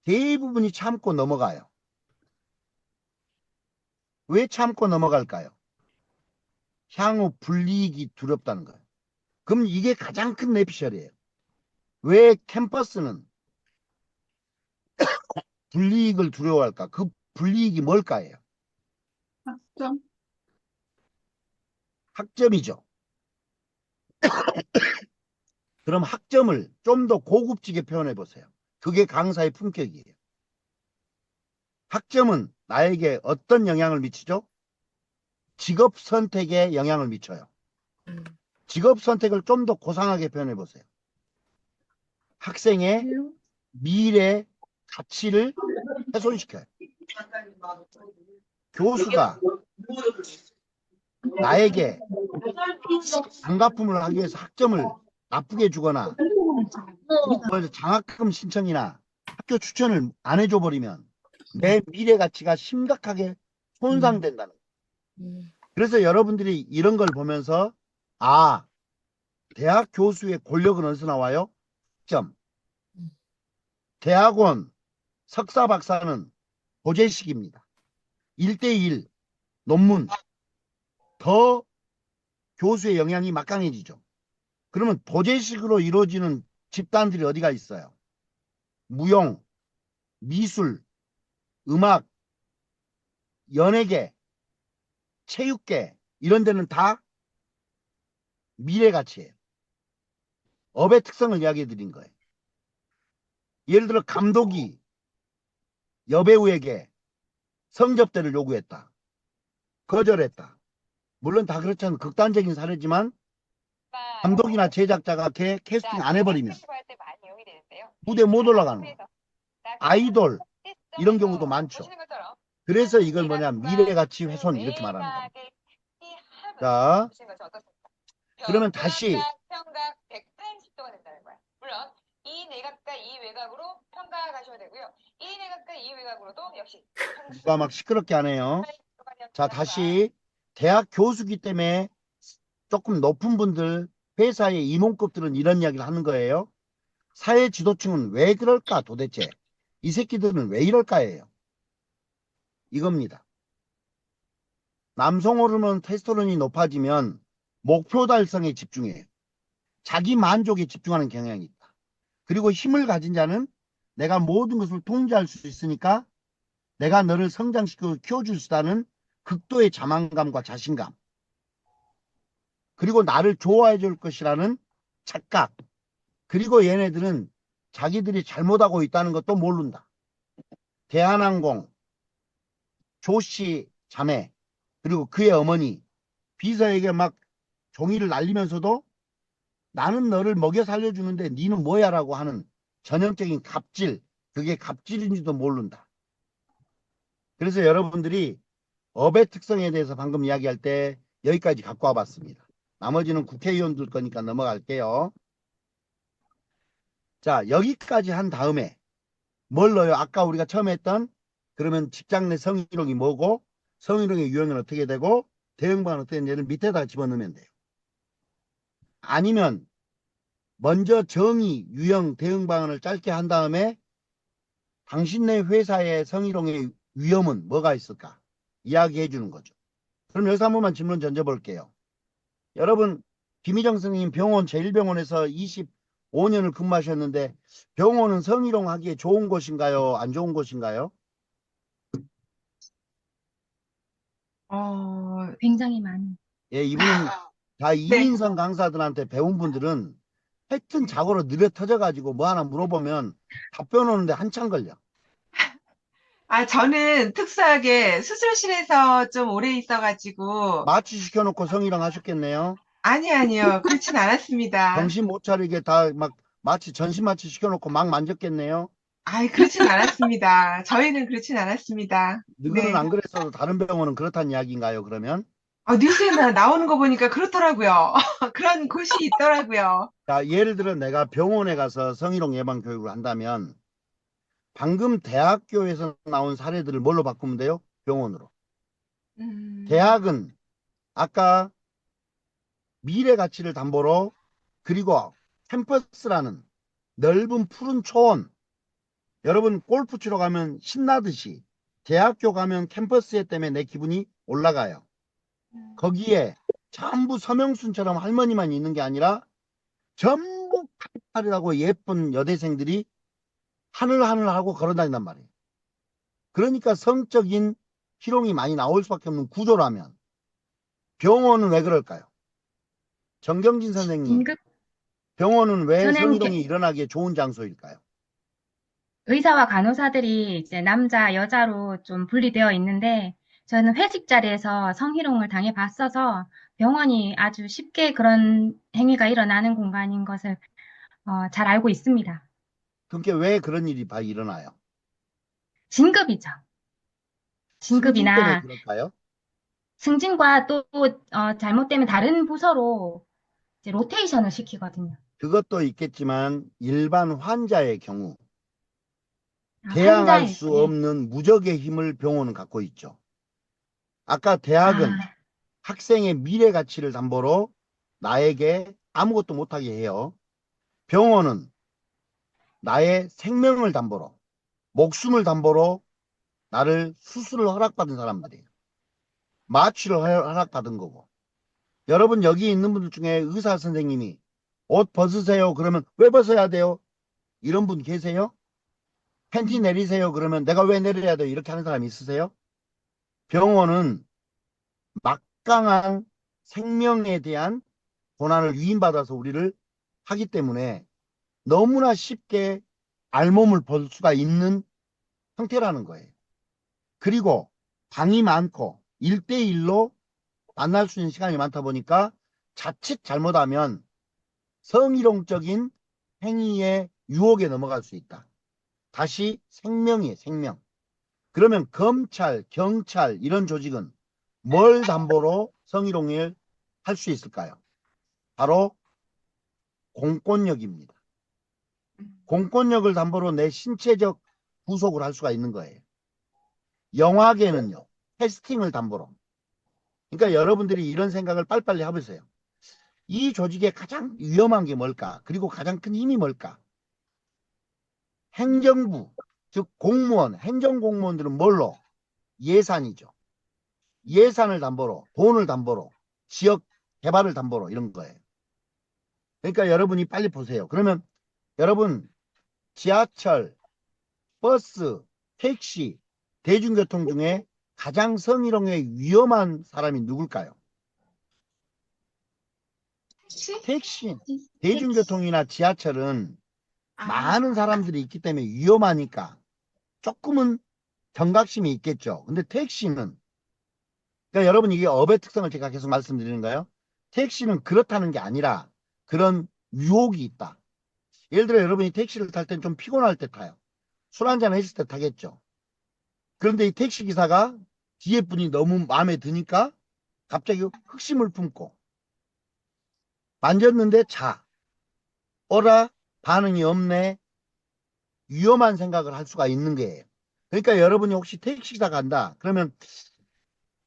Speaker 1: 대부분이 참고 넘어가요. 왜 참고 넘어갈까요? 향후 불이익이 두렵다는 거예요. 그럼 이게 가장 큰 내피셜이에요. 왜 캠퍼스는 불이익을 두려워할까? 그 불이익이 뭘까요?
Speaker 7: 학점.
Speaker 1: 학점이죠. 그럼 학점을 좀 더 고급지게 표현해 보세요. 그게 강사의 품격이에요. 학점은 나에게 어떤 영향을 미치죠? 직업 선택에 영향을 미쳐요. 직업 선택을 좀 더 고상하게 표현해 보세요. 학생의 미래 가치를 훼손시켜요. 교수가 나에게 장가품을 하기 위해서 학점을 나쁘게 주거나 장학금 신청이나 학교 추천을 안 해줘 버리면 내 미래 가치가 심각하게 손상된다는 거예요. 그래서 여러분들이 이런 걸 보면서 아, 대학 교수의 권력은 어디서 나와요? 학점. 대학원 석사 박사는 보재식입니다. 1대1 논문 더 교수의 영향이 막강해지죠. 그러면 보재식으로 이루어지는 집단들이 어디가 있어요? 무용, 미술, 음악, 연예계, 체육계 이런 데는 다 미래 가치예요. 업의 특성을 이야기해 드린 거예요. 예를 들어 감독이 여배우에게 성접대를 요구했다. 거절했다. 물론 다 그렇지 않은 극단적인 사례지만 감독이나 제작자가 걔 캐스팅 안 해버리면 무대 못 올라가는 거예요. 아이돌 이런 경우도 많죠. 그래서 이걸 뭐냐 미래가치 훼손 이렇게 말하는 겁니다. 자, 그러면 다시
Speaker 8: 평각 180도가 된다는 거야. 물론 이 내각과 이 외곽으로 평가하셔야 되고요. 이 내각과 이 외곽으로도 역시
Speaker 1: 누가 막 시끄럽게 하네요. 자, 다시 대학 교수기 때문에 조금 높은 분들 회사의 임원급들은 이런 이야기를 하는 거예요. 사회 지도층은 왜 그럴까 도대체 이 새끼들은 왜 이럴까예요. 이겁니다. 남성 호르몬 테스토스테론이 높아지면 목표 달성에 집중해요. 자기 만족에 집중하는 경향이 있다. 그리고 힘을 가진 자는 내가 모든 것을 통제할 수 있으니까 내가 너를 성장시키고 키워줄 수 있다는 극도의 자만감과 자신감. 그리고 나를 좋아해 줄 것이라는 착각. 그리고 얘네들은 자기들이 잘못하고 있다는 것도 모른다. 대한항공 조씨 자매 그리고 그의 어머니 비서에게 막 종이를 날리면서도 나는 너를 먹여 살려주는데 니는 뭐야 라고 하는 전형적인 갑질. 그게 갑질인지도 모른다. 그래서 여러분들이 업의 특성에 대해서 방금 이야기할 때 여기까지 갖고 와봤습니다. 나머지는 국회의원들 거니까 넘어갈게요. 자, 여기까지 한 다음에 뭘 넣어요? 아까 우리가 처음에 했던 그러면 직장 내 성희롱이 뭐고 성희롱의 유형은 어떻게 되고 대응방은 어떻게 되는지를 밑에다가 집어넣으면 돼요. 아니면 먼저 정의, 유형, 대응 방안을 짧게 한 다음에 당신네 회사의 성희롱의 위험은 뭐가 있을까? 이야기해 주는 거죠. 그럼 여기서 한 번만 질문 던져볼게요. 여러분, 김희정 선생님 병원 제1병원에서 25년을 근무하셨는데 병원은 성희롱 하기에 좋은 곳인가요? 안 좋은 곳인가요?
Speaker 5: 굉장히 많이.
Speaker 1: 예, 이분은 다 이민선 강사들한테 배운 분들은 하여튼 자고로 느려 터져가지고 뭐 하나 물어보면 답변 오는데 한참 걸려.
Speaker 7: 저는 특수하게 수술실에서 좀 오래 있어가지고,
Speaker 1: 마취 시켜놓고 성희롱 하셨겠네요.
Speaker 7: 아니요. 그렇진 않았습니다.
Speaker 1: 정신 못 차리게 다 막 마취, 전신 마취 시켜놓고 막 만졌겠네요.
Speaker 7: 그렇진 않았습니다. 저희는 그렇진 않았습니다.
Speaker 1: 너희는
Speaker 7: 네.
Speaker 1: 안 그랬어도 다른 병원은 그렇다는 이야기인가요, 그러면?
Speaker 7: 뉴스에 나오는 거 보니까 그렇더라고요. 그런 곳이 있더라고요.
Speaker 1: 자, 예를 들어 내가 병원에 가서 성희롱 예방 교육을 한다면 방금 대학교에서 나온 사례들을 뭘로 바꾸면 돼요? 병원으로. 대학은 아까 미래 가치를 담보로 그리고 캠퍼스라는 넓은 푸른 초원, 여러분 골프 치러 가면 신나듯이 대학교 가면 캠퍼스에 때문에 내 기분이 올라가요. 거기에 전부 서명순처럼 할머니만 있는 게 아니라 전부 팔팔하고 예쁜 여대생들이 하늘하늘하고 걸어다닌단 말이에요. 그러니까 성적인 희롱이 많이 나올 수밖에 없는 구조라면 병원은 왜 그럴까요? 정경진 선생님,
Speaker 5: 긴급
Speaker 1: 병원은 왜
Speaker 5: 저는
Speaker 1: 성희롱이 일어나기에 좋은 장소일까요?
Speaker 5: 의사와 간호사들이 이제 남자, 여자로 좀 분리되어 있는데 저는 회식 자리에서 성희롱을 당해봤어서 병원이 아주 쉽게 그런 행위가 일어나는 공간인 것을 잘 알고 있습니다.
Speaker 1: 그게 왜 그런 일이 일어나요?
Speaker 5: 진급이죠.
Speaker 1: 승진 때문에
Speaker 5: 진급이나
Speaker 1: 그럴까요?
Speaker 5: 승진과 또 잘못되면 다른 부서로 이제 로테이션을 시키거든요.
Speaker 1: 그것도 있겠지만 일반 환자의 경우
Speaker 5: 아,
Speaker 1: 대항할
Speaker 5: 환자일
Speaker 1: 수
Speaker 5: 때.
Speaker 1: 없는 무적의 힘을 병원은 갖고 있죠. 아까 대학은
Speaker 5: 아,
Speaker 1: 학생의 미래 가치를 담보로 나에게 아무것도 못하게 해요. 병원은 나의 생명을 담보로, 목숨을 담보로 나를 수술을 허락받은 사람들이에요. 마취를 허락받은 거고. 여러분 여기 있는 분들 중에 의사 선생님이 옷 벗으세요. 그러면 왜 벗어야 돼요? 이런 분 계세요? 팬티 내리세요. 그러면 내가 왜 내려야 돼요? 이렇게 하는 사람 있으세요? 병원은 막강한 생명에 대한 고난을 위임받아서 우리를 하기 때문에 너무나 쉽게 알몸을 벌 수가 있는 형태라는 거예요. 그리고 방이 많고 1대1로 만날 수 있는 시간이 많다 보니까 자칫 잘못하면 성희롱적인 행위의 유혹에 넘어갈 수 있다. 다시 생명이에요, 생명. 그러면 검찰, 경찰 이런 조직은 뭘 담보로 성희롱을 할 수 있을까요? 바로 공권력입니다. 공권력을 담보로 내 신체적 구속을 할 수가 있는 거예요. 영화계는요, 캐스팅을 담보로. 그러니까 여러분들이 이런 생각을 빨리빨리 해보세요. 이 조직의 가장 위험한 게 뭘까? 그리고 가장 큰 힘이 뭘까? 행정부, 즉 공무원, 행정공무원들은 뭘로? 예산이죠. 예산을 담보로, 돈을 담보로, 지역 개발을 담보로 이런 거예요. 그러니까 여러분이 빨리 보세요. 그러면 여러분 지하철, 버스, 택시, 대중교통 중에 가장 성희롱에 위험한 사람이 누굴까요? 택시, 대중교통이나 지하철은 많은 사람들이 있기 때문에 위험하니까 조금은 경각심이 있겠죠. 근데 택시는, 그러니까 여러분 이게 업의 특성을 제가 계속 말씀드리는 거예요. 택시는 그렇다는 게 아니라 그런 유혹이 있다. 예를 들어 여러분이 택시를 탈 땐 좀 피곤할 때 타요. 술 한잔 했을 때 타겠죠. 그런데 이 택시기사가 뒤에 분이 너무 마음에 드니까 갑자기 흑심을 품고 만졌는데 자, 어라, 반응이 없네. 위험한 생각을 할 수가 있는 거예요. 그러니까 여러분이 혹시 택시기사 간다. 그러면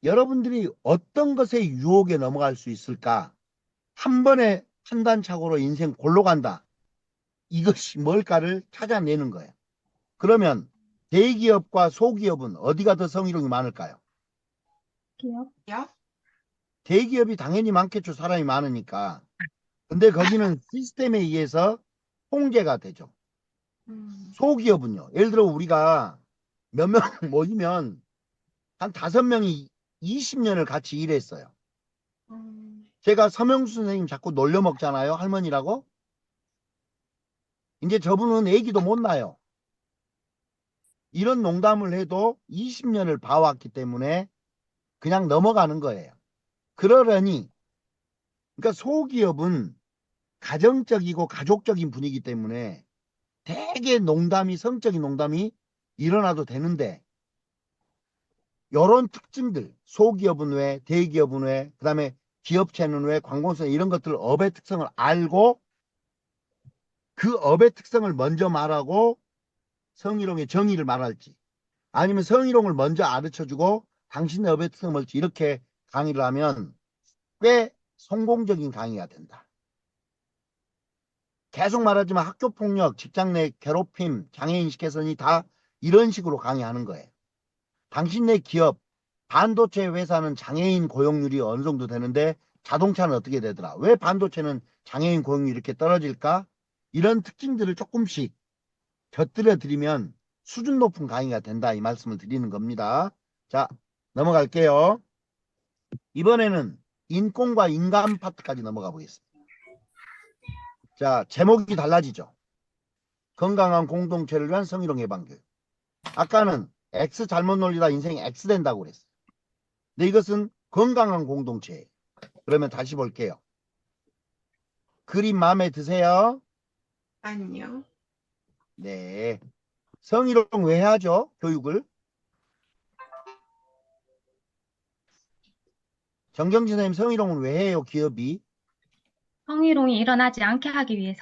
Speaker 1: 여러분들이 어떤 것에 유혹에 넘어갈 수 있을까? 한 번의 판단착오로 인생 골로 간다. 이것이 뭘까를 찾아내는 거예요. 그러면 대기업과 소기업은 어디가 더 성희롱이 많을까요?
Speaker 5: 기억?
Speaker 1: 대기업이 당연히 많겠죠. 사람이 많으니까. 근데 거기는 시스템에 의해서 통제가 되죠. 소기업은요. 예를 들어 우리가 몇 명 모이면 한 5명이 20년을 같이 일했어요. 제가 서명수 선생님 자꾸 놀려 먹잖아요. 할머니라고. 이제 저분은 애기도 못 낳아요. 이런 농담을 해도 20년을 봐왔기 때문에 그냥 넘어가는 거예요. 그러려니, 그러니까 소기업은 가정적이고 가족적인 분위기 때문에 되게 농담이, 성적인 농담이 일어나도 되는데, 이런 특징들, 소기업은 왜, 대기업은 왜, 그 다음에 기업체는 왜, 관공서 이런 것들 업의 특성을 알고 그 업의 특성을 먼저 말하고 성희롱의 정의를 말할지, 아니면 성희롱을 먼저 가르쳐주고 당신의 업의 특성을 뭘지 이렇게 강의를 하면 꽤 성공적인 강의가 된다. 계속 말하지만 학교폭력, 직장 내 괴롭힘, 장애인식 개선이 다 이런 식으로 강의하는 거예요. 당신네 기업, 반도체 회사는 장애인 고용률이 어느 정도 되는데 자동차는 어떻게 되더라? 왜 반도체는 장애인 고용률이 이렇게 떨어질까? 이런 특징들을 조금씩 곁들여 드리면 수준 높은 강의가 된다. 이 말씀을 드리는 겁니다. 자, 넘어갈게요. 이번에는 인권과 인간 파트까지 넘어가 보겠습니다. 자, 제목이 달라지죠. 건강한 공동체를 위한 성희롱 예방 교육. 아까는 X 잘못 놀리다 인생이 X 된다고 그랬어요. 근데 이것은 건강한 공동체예요. 그러면 다시 볼게요. 그림 마음에 드세요?
Speaker 7: 아니요.
Speaker 1: 네. 성희롱 왜 해야죠? 교육을? 정경진 선생님, 성희롱은 왜 해요? 기업이?
Speaker 5: 성희롱이 일어나지 않게 하기 위해서.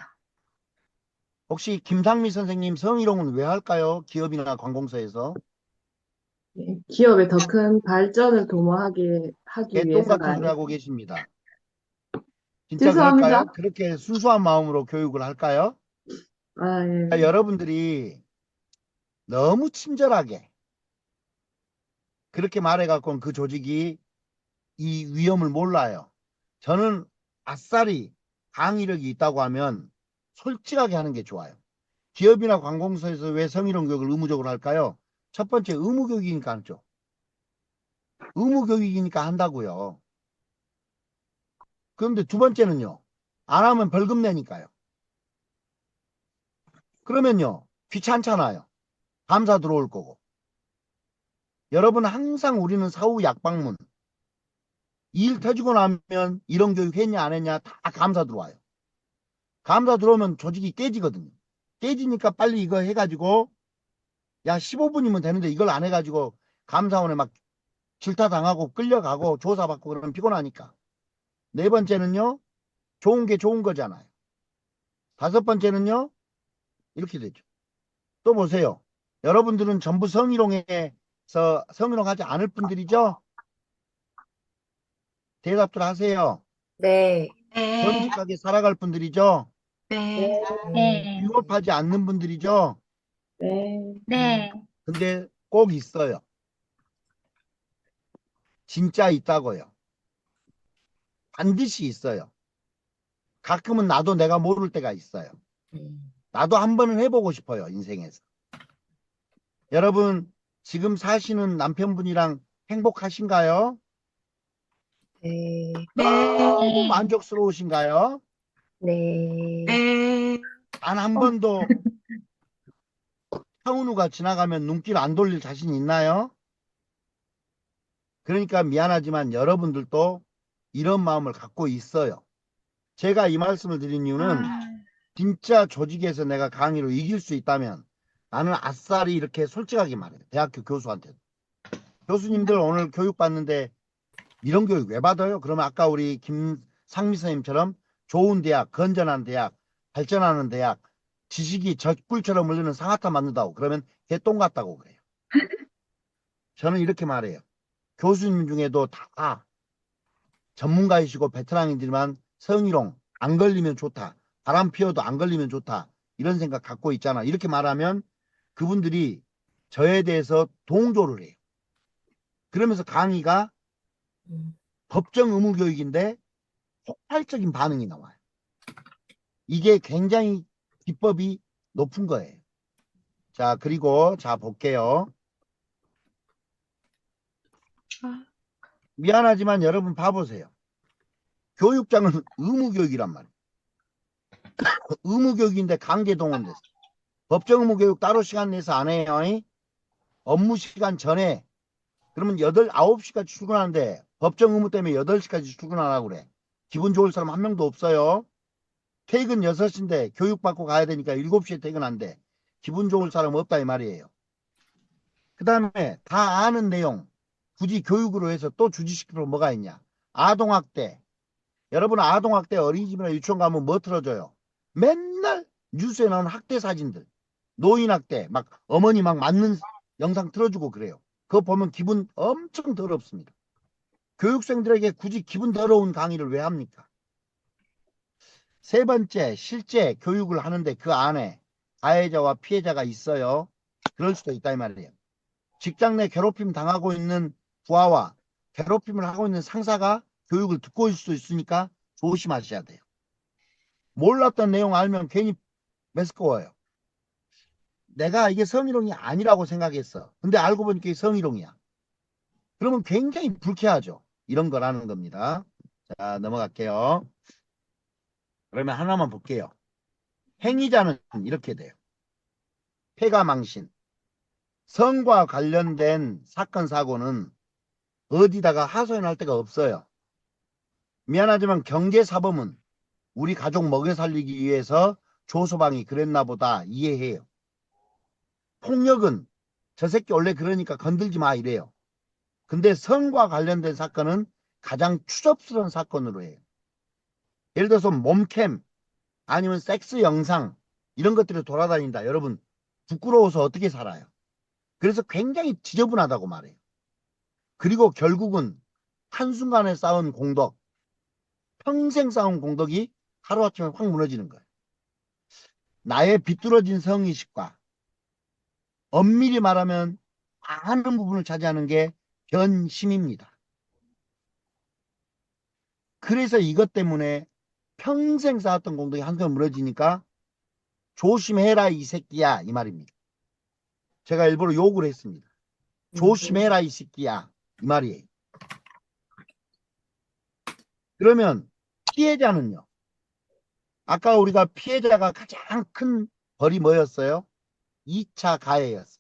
Speaker 1: 혹시 김상미 선생님, 성희롱은 왜 할까요? 기업이나 관공서에서?
Speaker 6: 기업의 더 큰 발전을 도모하기 하기
Speaker 1: 개똥
Speaker 6: 위해서가
Speaker 1: 같은 소리
Speaker 6: 아닐까.
Speaker 1: 하고 계십니다. 진짜
Speaker 6: 죄송합니다.
Speaker 1: 그럴까요? 그렇게 순수한 마음으로 교육을 할까요?
Speaker 6: 아, 예.
Speaker 1: 자, 여러분들이 너무 친절하게 그렇게 말해갖고는 그 조직이 이 위험을 몰라요. 저는 아싸리 강의력이 있다고 하면 솔직하게 하는 게 좋아요. 기업이나 관공서에서 왜 성희롱 교육을 의무적으로 할까요? 첫 번째, 의무교육이니까 하죠. 의무교육이니까 한다고요. 그런데 두 번째는요. 안 하면 벌금 내니까요. 그러면요. 귀찮잖아요. 감사 들어올 거고. 여러분 항상 우리는 사후 약방문. 일 터지고 나면 이런 교육 했냐 안 했냐 다 감사 들어와요. 감사 들어오면 조직이 깨지거든요. 깨지니까 빨리 이거 해가지고 야 15분이면 되는데 이걸 안 해가지고 감사원에 막 질타당하고 끌려가고 조사받고 그러면 피곤하니까. 네 번째는요. 좋은 게 좋은 거잖아요. 다섯 번째는요. 이렇게 되죠. 또 보세요. 여러분들은 전부 성희롱에서 성희롱하지 않을 분들이죠? 대답들 하세요.
Speaker 4: 네.
Speaker 7: 네.
Speaker 1: 정직하게 살아갈 분들이죠?
Speaker 7: 네.
Speaker 5: 네.
Speaker 1: 위협하지 않는 분들이죠?
Speaker 6: 네.
Speaker 5: 네.
Speaker 1: 근데 꼭 있어요. 진짜 있다고요. 반드시 있어요. 가끔은 나도 내가 모를 때가 있어요. 나도 한 번은 해보고 싶어요. 인생에서. 여러분 지금 사시는 남편분이랑 행복하신가요?
Speaker 4: 네.
Speaker 1: 너무 만족스러우신가요?
Speaker 4: 네.
Speaker 7: 네.
Speaker 1: 단 한 번도 차은우가 지나가면 눈길 안 돌릴 자신 있나요? 그러니까 미안하지만 여러분들도 이런 마음을 갖고 있어요. 제가 이 말씀을 드린 이유는 진짜 조직에서 내가 강의로 이길 수 있다면 나는 아싸리 이렇게 솔직하게 말해요. 대학교 교수한테. 교수님들 오늘 교육 받는데 이런 교육 왜 받아요? 그러면 아까 우리 김상미 선생님처럼 좋은 대학, 건전한 대학, 발전하는 대학, 지식이 젖꿀처럼 흘리는 상아타 맞는다고 그러면 개똥 같다고 그래요. 저는 이렇게 말해요. 교수님 중에도 다 전문가이시고 베테랑이지만 성희롱 안 걸리면 좋다. 바람 피워도 안 걸리면 좋다. 이런 생각 갖고 있잖아. 이렇게 말하면 그분들이 저에 대해서 동조를 해요. 그러면서 강의가 법정 의무 교육인데 폭발적인 반응이 나와요. 이게 굉장히 기법이 높은 거예요. 자, 그리고 자 볼게요. 미안하지만 여러분 봐보세요. 교육장은 의무교육이란 말이에요. 의무교육인데 강제 동원됐어. 법정 의무교육 따로 시간 내서 안 해요. 업무 시간 전에 그러면 9시까지 출근하는데 법정 의무 때문에 8시까지 출근하라고 그래. 기분 좋을 사람 한 명도 없어요. 퇴근 6시인데 교육받고 가야 되니까 7시에 퇴근한대. 기분 좋을 사람 없다 이 말이에요. 그 다음에 다 아는 내용 굳이 교육으로 해서 또 주지시킬 필요 뭐가 있냐. 아동학대. 여러분 아동학대 어린이집이나 유치원 가면 뭐 틀어줘요? 맨날 뉴스에 나오는 학대 사진들. 노인학대 막 어머니 막 맞는 영상 틀어주고 그래요. 그거 보면 기분 엄청 더럽습니다. 교육생들에게 굳이 기분 더러운 강의를 왜 합니까? 세 번째, 실제 교육을 하는데 그 안에 가해자와 피해자가 있어요. 그럴 수도 있다 이 말이에요. 직장 내 괴롭힘 당하고 있는 부하와 괴롭힘을 하고 있는 상사가 교육을 듣고 있을 수 있으니까 조심하셔야 돼요. 몰랐던 내용 알면 괜히 메스꺼워요. 내가 이게 성희롱이 아니라고 생각했어. 근데 알고 보니까 이게 성희롱이야. 그러면 굉장히 불쾌하죠. 이런 거라는 겁니다. 자, 넘어갈게요. 그러면 하나만 볼게요. 행위자는 이렇게 돼요. 폐가망신. 성과 관련된 사건 사고는 어디다가 하소연할 데가 없어요. 미안하지만 경제사범은 우리 가족 먹여 살리기 위해서 조소방이 그랬나 보다 이해해요. 폭력은 저 새끼 원래 그러니까 건들지 마 이래요. 근데 성과 관련된 사건은 가장 추접스러운 사건으로 해요. 예를 들어서 몸캠 아니면 섹스 영상 이런 것들이 돌아다닌다. 여러분 부끄러워서 어떻게 살아요? 그래서 굉장히 지저분하다고 말해요. 그리고 결국은 한순간에 쌓은 공덕, 평생 쌓은 공덕이 하루아침에 확 무너지는 거예요. 나의 비뚤어진 성의식과 엄밀히 말하면 많은 부분을 차지하는 게 변심입니다. 그래서 이것 때문에 평생 쌓았던 공덕이 한순간 무너지니까 조심해라 이 새끼야 이 말입니다. 제가 일부러 욕을 했습니다. 조심해라 이 새끼야 이 말이에요. 그러면 피해자는요. 아까 우리가 피해자가 가장 큰 벌이 뭐였어요? 2차 가해였어요.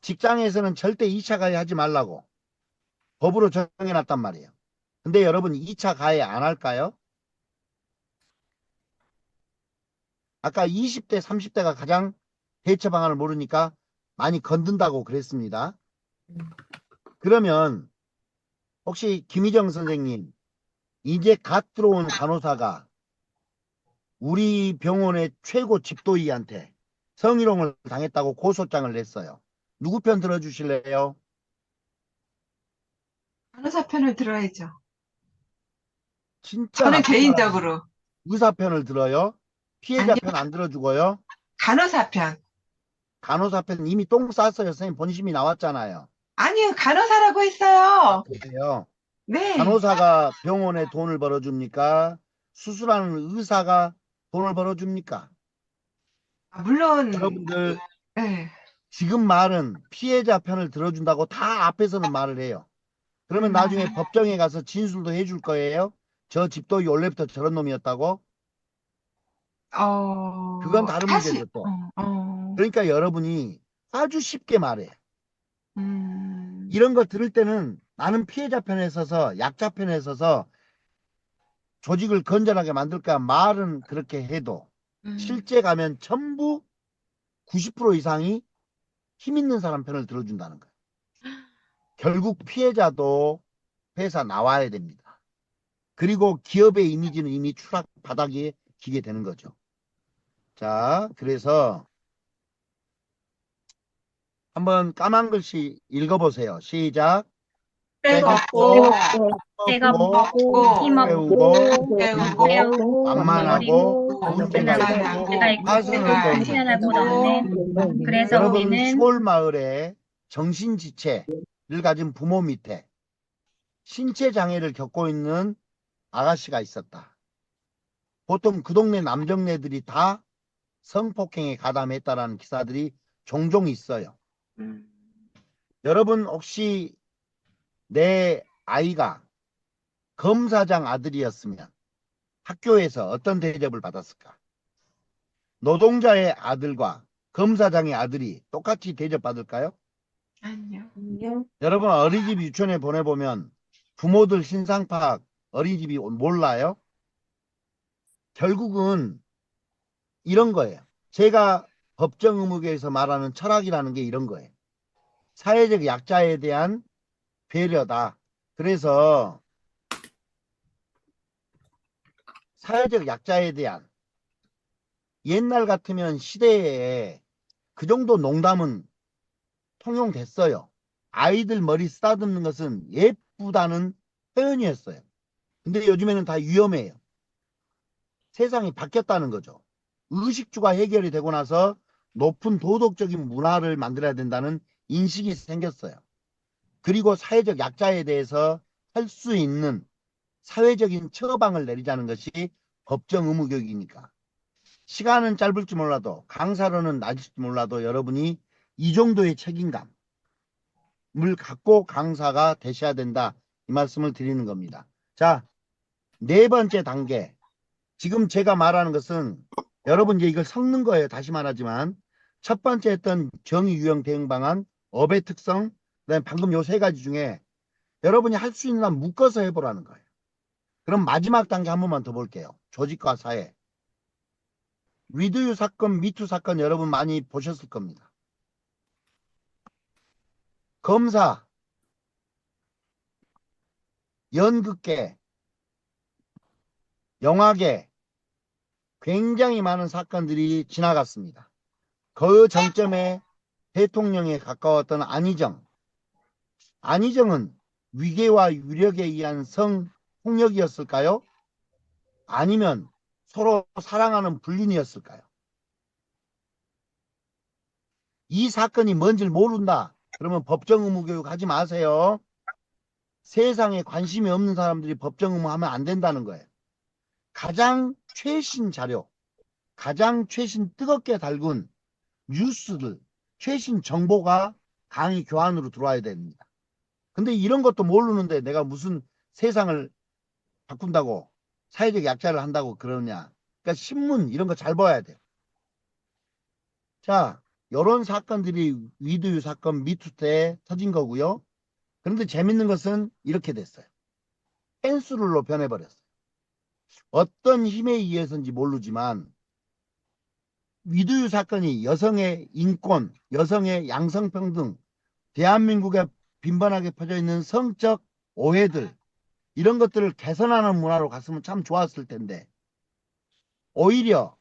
Speaker 1: 직장에서는 절대 2차 가해 하지 말라고 법으로 정해놨단 말이에요. 근데 여러분 2차 가해 안 할까요? 아까 20대 30대가 가장 대처 방안을 모르니까 많이 건든다고 그랬습니다. 그러면 혹시 김희정 선생님 이제 갓 들어온 간호사가 우리 병원의 최고 집도의한테 성희롱을 당했다고 고소장을 냈어요. 누구 편 들어주실래요?
Speaker 7: 간호사 편을 들어야죠.
Speaker 1: 진짜
Speaker 7: 저는
Speaker 1: 나쁜
Speaker 7: 개인적으로
Speaker 1: 사람이에요. 의사 편을 들어요? 피해자
Speaker 7: 아니요.
Speaker 1: 편 안 들어주고요?
Speaker 7: 간호사 편.
Speaker 1: 간호사 편 이미 똥 쌌어요. 선생님 본심이 나왔잖아요.
Speaker 7: 아니요, 간호사라고 했어요.
Speaker 1: 그래요.
Speaker 7: 네.
Speaker 1: 간호사가 병원에 돈을 벌어줍니까? 수술하는 의사가 돈을 벌어줍니까?
Speaker 7: 물론,
Speaker 1: 여러분들
Speaker 7: 네.
Speaker 1: 지금 말은 피해자 편을 들어준다고 다 앞에서는 말을 해요. 그러면 나중에 법정에 가서 진술도 해줄 거예요. 저 집도이 원래부터 저런 놈이었다고? 그건 다른 문제죠 또. 그러니까 여러분이 아주 쉽게 말해. 이런 거 들을 때는 나는 피해자 편에 서서 약자 편에 서서 조직을 건전하게 만들까 말은 그렇게 해도 실제 가면 전부 90% 이상이 힘 있는 사람 편을 들어준다는 거예요. 결국 피해자도 회사 나와야 됩니다. 그리고 기업의 이미지는 이미 추락 바닥에 기게 되는 거죠. 자, 그래서 한번 까만 글씨 읽어보세요. 시작.
Speaker 7: 빼먹고,
Speaker 5: 때가
Speaker 7: 먹고,
Speaker 5: 힘없고
Speaker 7: 배우고,
Speaker 5: 배우고
Speaker 1: 만만하고
Speaker 5: 온전하고 때가 있고
Speaker 1: 하소연할
Speaker 5: 시연할 곳 없는 그래서
Speaker 1: 여러분
Speaker 5: 우리는
Speaker 1: 시골 마을에 정신지체를 가진 부모 밑에 신체 장애를 겪고 있는 아가씨가 있었다. 보통 그 동네 남정네들이 다 성폭행에 가담했다라는 기사들이 종종 있어요. 여러분 혹시 내 아이가 검사장 아들이었으면 학교에서 어떤 대접을 받았을까? 노동자의 아들과 검사장의 아들이 똑같이 대접받을까요?
Speaker 7: 아니요.
Speaker 1: 여러분 어린이집 유치원에 보내보면 부모들 신상 파악 어린이집이 몰라요? 결국은 이런 거예요. 제가 법정 의무교에서 말하는 철학이라는 게 이런 거예요. 사회적 약자에 대한 배려다. 그래서 사회적 약자에 대한 옛날 같으면 시대에 그 정도 농담은 통용됐어요. 아이들 머리 쓰다듬는 것은 예쁘다는 표현이었어요. 근데 요즘에는 다 위험해요. 세상이 바뀌었다는 거죠. 의식주가 해결이 되고 나서 높은 도덕적인 문화를 만들어야 된다는 인식이 생겼어요. 그리고 사회적 약자에 대해서 할 수 있는 사회적인 처방을 내리자는 것이 법정 의무교육이니까. 시간은 짧을지 몰라도 강사로는 낮을지 몰라도 여러분이 이 정도의 책임감을 갖고 강사가 되셔야 된다. 이 말씀을 드리는 겁니다. 자, 네 번째 단계. 지금 제가 말하는 것은 여러분 이제 이걸 섞는 거예요. 다시 말하지만 첫 번째 했던 정의 유형 대응 방안, 업의 특성, 그다음에 방금 요 세 가지 중에 여러분이 할 수 있는 한 묶어서 해보라는 거예요. 그럼 마지막 단계 한 번만 더 볼게요. 조직과 사회. 위드유 사건, 미투 사건 여러분 많이 보셨을 겁니다. 검사, 연극계, 영화계 굉장히 많은 사건들이 지나갔습니다. 그 정점에 대통령에 가까웠던 안희정. 안희정은 위계와 유력에 의한 성폭력이었을까요? 아니면 서로 사랑하는 불륜이었을까요? 이 사건이 뭔지를 모른다. 그러면 법정 의무 교육 하지 마세요. 세상에 관심이 없는 사람들이 법정 의무 하면 안 된다는 거예요. 가장 최신 자료, 가장 최신 뜨겁게 달군 뉴스들, 최신 정보가 강의 교환으로 들어와야 됩니다. 근데 이런 것도 모르는데 내가 무슨 세상을 바꾼다고 사회적 약자를 한다고 그러냐. 그러니까 신문 이런 거 잘 봐야 돼요. 자, 이런 사건들이 위드유 사건 미투 때 터진 거고요. 그런데 재밌는 것은 이렇게 됐어요. 펜스룰로 변해버렸어요. 어떤 힘에 의해서인지 모르지만 위드유 사건이 여성의 인권, 여성의 양성평등, 대한민국에 빈번하게 퍼져 있는 성적 오해들 이런 것들을 개선하는 문화로 갔으면 참 좋았을 텐데 오히려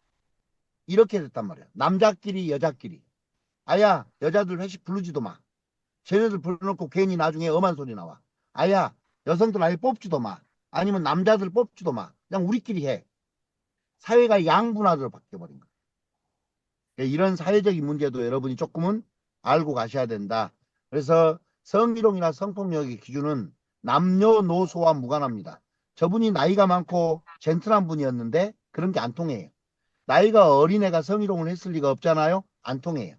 Speaker 1: 이렇게 됐단 말이에요. 남자끼리 여자끼리. 아야 여자들 회식 부르지도 마. 쟤네들 불러놓고 괜히 나중에 엄한 소리 나와. 아야 여성들 아예 뽑지도 마. 아니면 남자들 뽑지도 마. 그냥 우리끼리 해. 사회가 양분화로 바뀌어버린 거예요. 이런 사회적인 문제도 여러분이 조금은 알고 가셔야 된다. 그래서 성희롱이나 성폭력의 기준은 남녀노소와 무관합니다. 저분이 나이가 많고 젠틀한 분이었는데 그런 게 안 통해요. 나이가 어린애가 성희롱을 했을 리가 없잖아요. 안 통해요.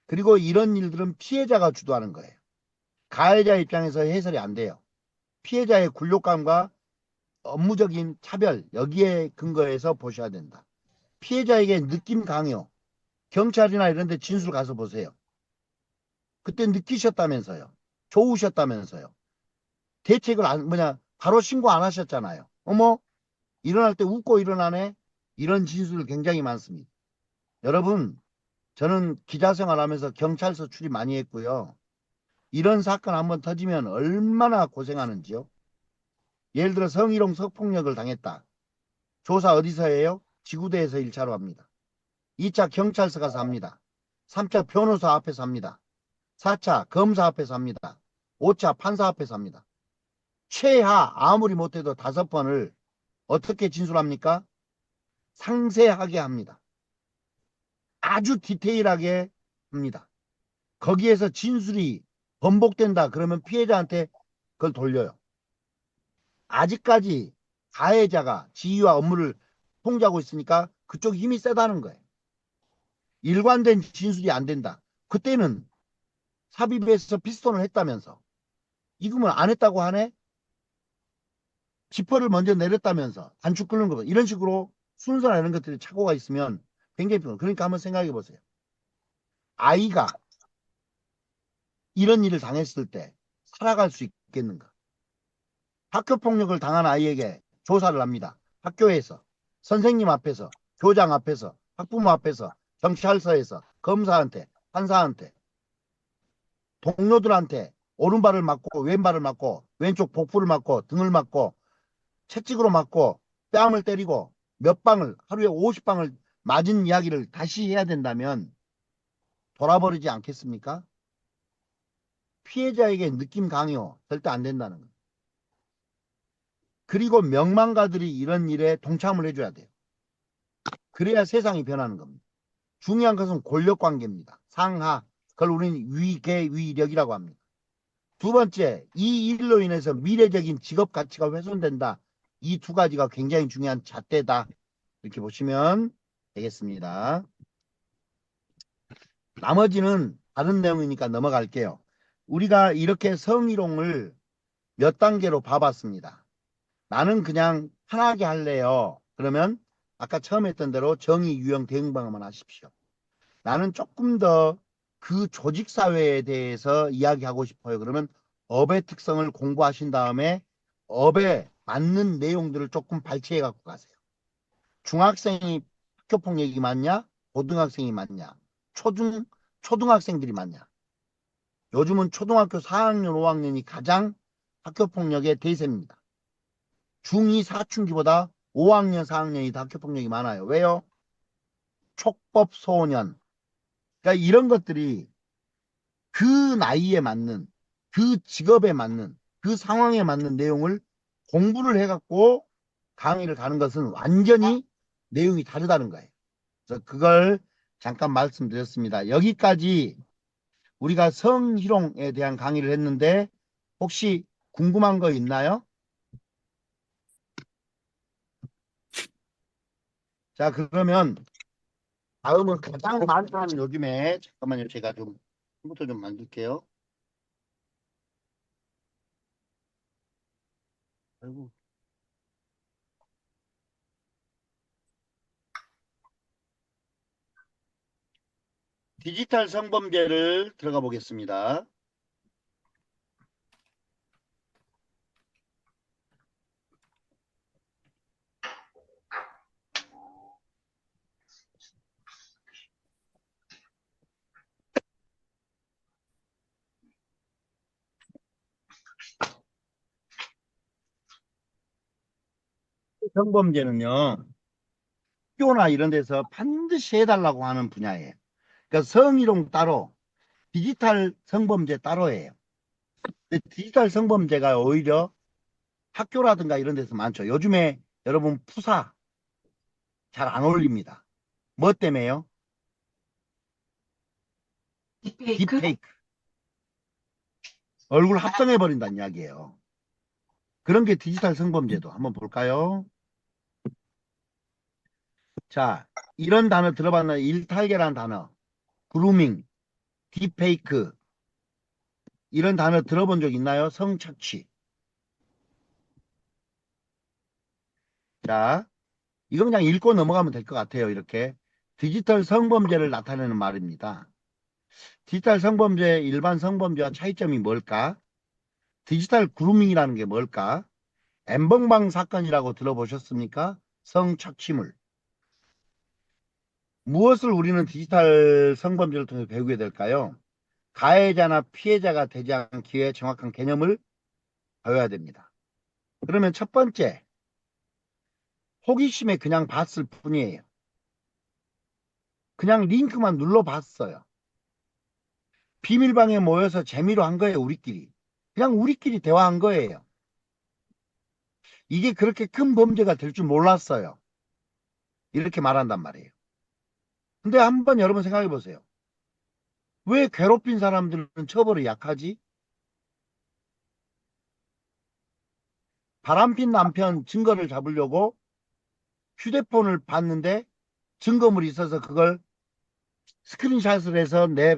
Speaker 1: 그리고 이런 일들은 피해자가 주도하는 거예요. 가해자 입장에서 해설이 안 돼요. 피해자의 굴욕감과 업무적인 차별 여기에 근거해서 보셔야 된다. 피해자에게 느낌 강요. 경찰이나 이런 데 진술 가서 보세요. 그때 느끼셨다면서요. 좋으셨다면서요. 대책을 바로 신고 안 하셨잖아요. 어머 일어날 때 웃고 일어나네. 이런 진술 굉장히 많습니다. 여러분 저는 기자 생활하면서 경찰서 출입 많이 했고요. 이런 사건 한번 터지면 얼마나 고생하는지요. 예를 들어 성희롱 성폭력을 당했다. 조사 어디서 해요? 지구대에서 1차로 합니다. 2차 경찰서 가서 합니다. 3차 변호사 앞에서 합니다. 4차 검사 앞에서 합니다. 5차 판사 앞에서 합니다. 최하 아무리 못해도 5번을 어떻게 진술합니까? 상세하게 합니다. 아주 디테일하게 합니다. 거기에서 진술이 번복된다 그러면 피해자한테 그걸 돌려요. 아직까지 가해자가 지위와 업무를 통제하고 있으니까 그쪽 힘이 세다는 거예요. 일관된 진술이 안 된다. 그때는 삽입해서 피스톤을 했다면서. 이금을 안 했다고 하네? 지퍼를 먼저 내렸다면서 단축 끊는 거 이런 식으로 순서나 이런 것들이 착오가 있으면 굉장히 피곤해요. 그러니까 한번 생각해 보세요. 아이가 이런 일을 당했을 때 살아갈 수 있겠는가? 학교폭력을 당한 아이에게 조사를 합니다. 학교에서, 선생님 앞에서, 교장 앞에서, 학부모 앞에서, 경찰서에서, 검사한테, 판사한테, 동료들한테 오른발을 맞고 왼발을 맞고 왼쪽 복부를 맞고 등을 맞고 채찍으로 맞고 뺨을 때리고 몇 방을 하루에 50방을 맞은 이야기를 다시 해야 된다면 돌아버리지 않겠습니까? 피해자에게 느낌 강요 절대 안 된다는 거예요. 그리고 명망가들이 이런 일에 동참을 해줘야 돼요. 그래야 세상이 변하는 겁니다. 중요한 것은 권력관계입니다. 상하, 그걸 우리는 위계위력이라고 합니다. 두 번째, 이 일로 인해서 미래적인 직업 가치가 훼손된다. 이 두 가지가 굉장히 중요한 잣대다. 이렇게 보시면 되겠습니다. 나머지는 다른 내용이니까 넘어갈게요. 우리가 이렇게 성희롱을 몇 단계로 봐봤습니다. 나는 그냥 편하게 할래요. 그러면 아까 처음 했던 대로 정의, 유형, 대응 방어만 하십시오. 나는 조금 더 그 조직사회에 대해서 이야기하고 싶어요. 그러면 업의 특성을 공부하신 다음에 업에 맞는 내용들을 조금 발췌해 갖고 가세요. 중학생이 학교폭력이 맞냐? 고등학생이 맞냐? 초등학생들이 맞냐? 요즘은 초등학교 4학년, 5학년이 가장 학교폭력의 대세입니다. 중2 사춘기보다 5학년, 4학년이 더 학교폭력이 많아요. 왜요? 촉법 소년. 그러니까 이런 것들이 그 나이에 맞는, 그 직업에 맞는, 그 상황에 맞는 내용을 공부를 해갖고 강의를 가는 것은 완전히 내용이 다르다는 거예요. 그래서 그걸 잠깐 말씀드렸습니다. 여기까지 우리가 성희롱에 대한 강의를 했는데 혹시 궁금한 거 있나요? 자, 그러면 다음은 가장 많다는 요즘에 잠깐만요. 제가 좀 컴퓨터 좀 만들게요. 아이고. 디지털 성범죄를 들어가 보겠습니다. 성범죄는요, 학교나 이런 데서 반드시 해달라고 하는 분야예요. 그러니까 성희롱 따로, 디지털 성범죄 따로예요. 근데 디지털 성범죄가 오히려 학교라든가 이런 데서 많죠. 요즘에 여러분 푸사 잘 안 어울립니다. 뭐 때문에요?
Speaker 7: 딥페이크?
Speaker 1: 딥페이크. 얼굴 합성해버린다는 이야기예요. 그런 게 디지털 성범죄도 한번 볼까요? 자, 이런 단어 들어봤나요? 일탈계라는 단어, 그루밍, 딥페이크 이런 단어 들어본 적 있나요? 성착취. 자, 이거 그냥 읽고 넘어가면 될 것 같아요. 이렇게 디지털 성범죄를 나타내는 말입니다. 디지털 성범죄, 일반 성범죄와 차이점이 뭘까? 디지털 그루밍이라는 게 뭘까? 엠번방 사건이라고 들어보셨습니까? 성착취물. 무엇을 우리는 디지털 성범죄를 통해 배우게 될까요? 가해자나 피해자가 되지 않기 위해 정확한 개념을 배워야 됩니다. 그러면 첫 번째, 호기심에 그냥 봤을 뿐이에요. 그냥 링크만 눌러봤어요. 비밀방에 모여서 재미로 한 거예요, 우리끼리. 그냥 우리끼리 대화한 거예요. 이게 그렇게 큰 범죄가 될 줄 몰랐어요. 이렇게 말한단 말이에요. 근데 한번 여러분 생각해 보세요. 왜 괴롭힌 사람들은 처벌이 약하지? 바람핀 남편 증거를 잡으려고 휴대폰을 봤는데 증거물이 있어서 그걸 스크린샷을 해서 내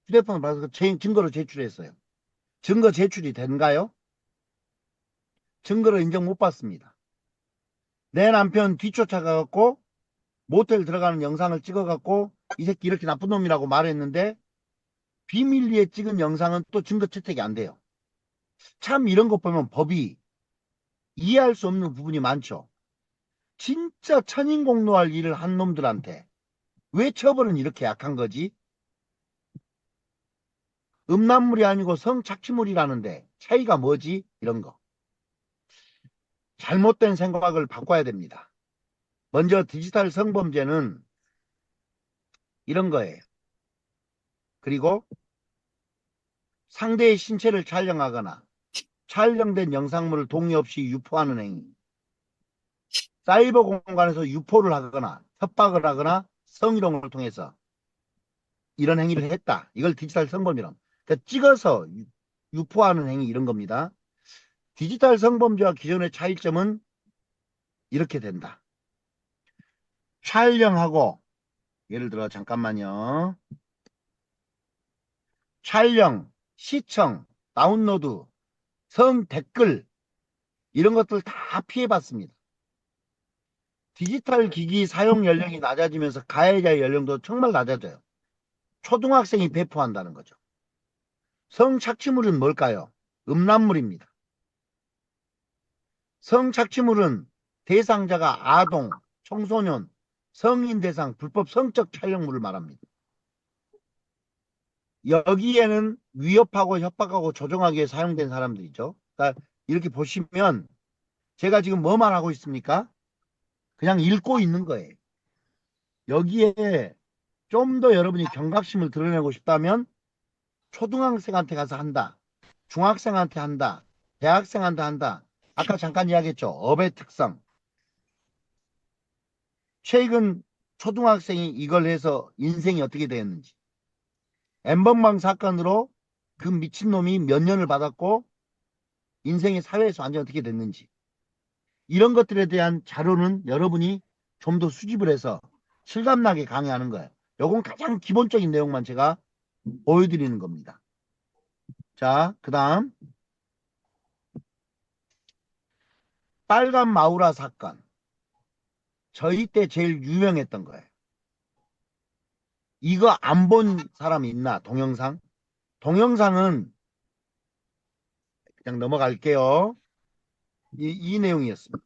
Speaker 1: 휴대폰을 봐서 증거로 제출했어요. 증거 제출이 된가요? 증거로 인정 못 받습니다. 내 남편 뒤쫓아가갖고 모텔 들어가는 영상을 찍어갖고 이 새끼 이렇게 나쁜 놈이라고 말했는데 비밀리에 찍은 영상은 또 증거 채택이 안 돼요. 참 이런 거 보면 법이 이해할 수 없는 부분이 많죠. 진짜 천인공노할 일을 한 놈들한테 왜 처벌은 이렇게 약한 거지? 음란물이 아니고 성착취물이라는데 차이가 뭐지? 이런 거. 잘못된 생각을 바꿔야 됩니다. 먼저 디지털 성범죄는 이런 거예요. 그리고 상대의 신체를 촬영하거나 촬영된 영상물을 동의 없이 유포하는 행위, 사이버 공간에서 유포를 하거나 협박을 하거나 성희롱을 통해서 이런 행위를 했다. 이걸 디지털 성범죄란. 그러니까 찍어서 유포하는 행위 이런 겁니다. 디지털 성범죄와 기존의 차이점은 이렇게 된다. 촬영하고 예를 들어 잠깐만요. 촬영, 시청, 다운로드, 성 댓글 이런 것들 다 피해봤습니다. 디지털 기기 사용 연령이 낮아지면서 가해자의 연령도 정말 낮아져요. 초등학생이 배포한다는 거죠. 성착취물은 뭘까요? 음란물입니다. 성착취물은 대상자가 아동, 청소년, 성인 대상 불법 성적 촬영물을 말합니다. 여기에는 위협하고 협박하고 조종하기 위해 사용된 사람들이죠. 그러니까 이렇게 보시면 제가 지금 뭐만 하고 있습니까? 그냥 읽고 있는 거예요. 여기에 좀 더 여러분이 경각심을 드러내고 싶다면 초등학생한테 가서 한다. 중학생한테 한다. 대학생한테 한다. 아까 잠깐 이야기했죠. 업의 특성. 최근 초등학생이 이걸 해서 인생이 어떻게 되었는지. 엠번방 사건으로 그 미친놈이 몇 년을 받았고 인생의 사회에서 완전 어떻게 됐는지. 이런 것들에 대한 자료는 여러분이 좀 더 수집을 해서 실감나게 강의하는 거예요. 요건 가장 기본적인 내용만 제가 보여드리는 겁니다. 자, 그 다음 빨간 마우라 사건. 저희 때 제일 유명했던 거예요. 이거 안 본 사람이 있나? 동영상? 동영상은 그냥 넘어갈게요. 이 내용이었습니다.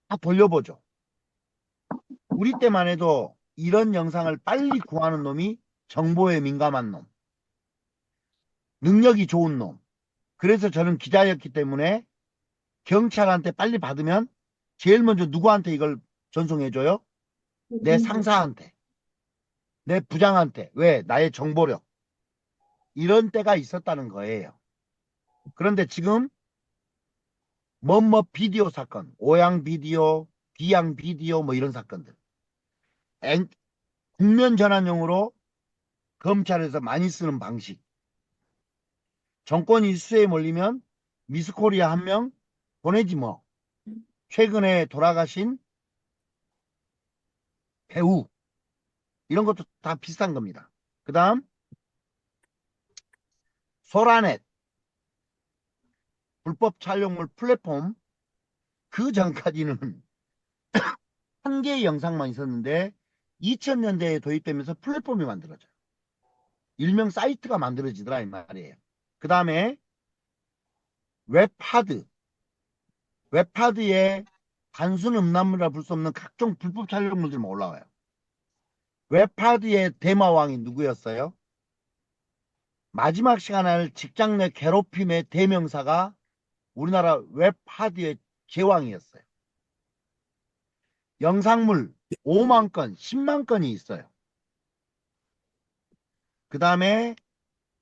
Speaker 1: 다 돌려보죠. 우리 때만 해도 이런 영상을 빨리 구하는 놈이 정보에 민감한 놈. 능력이 좋은 놈. 그래서 저는 기자였기 때문에 경찰한테 빨리 받으면 제일 먼저 누구한테 이걸 전송해줘요? 내 상사한테. 내 부장한테. 왜? 나의 정보력. 이런 때가 있었다는 거예요. 그런데 지금 뭐뭐 비디오 사건, 오양 비디오, 비양 비디오 뭐 이런 사건들. 국면 전환용으로 검찰에서 많이 쓰는 방식. 정권이 수에 몰리면 미스코리아 한 명 보내지 뭐. 최근에 돌아가신 배우 이런 것도 다 비슷한 겁니다. 그 다음 소라넷 불법 촬영물 플랫폼. 그 전까지는 한 개의 영상만 있었는데 2000년대에 도입되면서 플랫폼이 만들어져요. 일명 사이트가 만들어지더라 이 말이에요. 그 다음에 웹하드. 웹하드에 단순 음란물이라 볼 수 없는 각종 불법 촬영물들만 올라와요. 웹하드의 대마왕이 누구였어요? 마지막 시간을 직장 내 괴롭힘의 대명사가 우리나라 웹하드의 제왕이었어요. 영상물 5만 건, 10만 건이 있어요. 그 다음에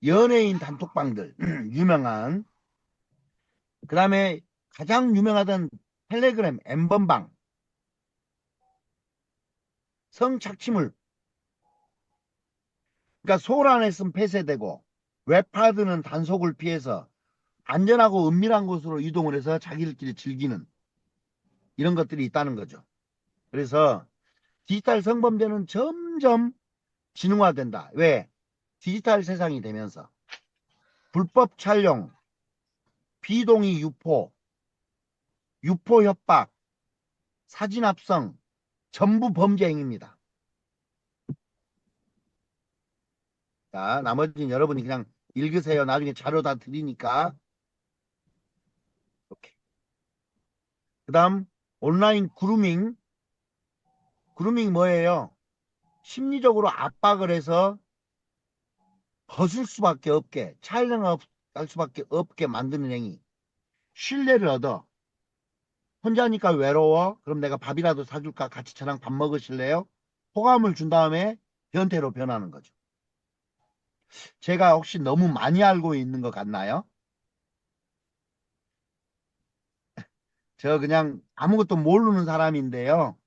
Speaker 1: 연예인 단톡방들 유명한. 그 다음에 가장 유명하던 텔레그램 엠번방. 성착취물. 그러니까 소란했으면 폐쇄되고 웹하드는 단속을 피해서 안전하고 은밀한 곳으로 이동을 해서 자기들끼리 즐기는 이런 것들이 있다는 거죠. 그래서 디지털 성범죄는 점점 진흥화된다. 왜? 디지털 세상이 되면서 불법 촬영, 비동의 유포, 유포 협박, 사진 합성 전부 범죄 행위입니다. 자, 나머지는 여러분이 그냥 읽으세요. 나중에 자료 다 드리니까. 이렇게. 그다음 온라인 그루밍. 그루밍 뭐예요? 심리적으로 압박을 해서 벗을 수밖에 없게, 촬영할 수밖에 없게 만드는 행위. 신뢰를 얻어. 혼자니까 외로워? 그럼 내가 밥이라도 사줄까? 같이 저랑 밥 먹으실래요? 호감을 준 다음에 변태로 변하는 거죠. 제가 혹시 너무 많이 알고 있는 것 같나요? 저 그냥 아무것도 모르는 사람인데요.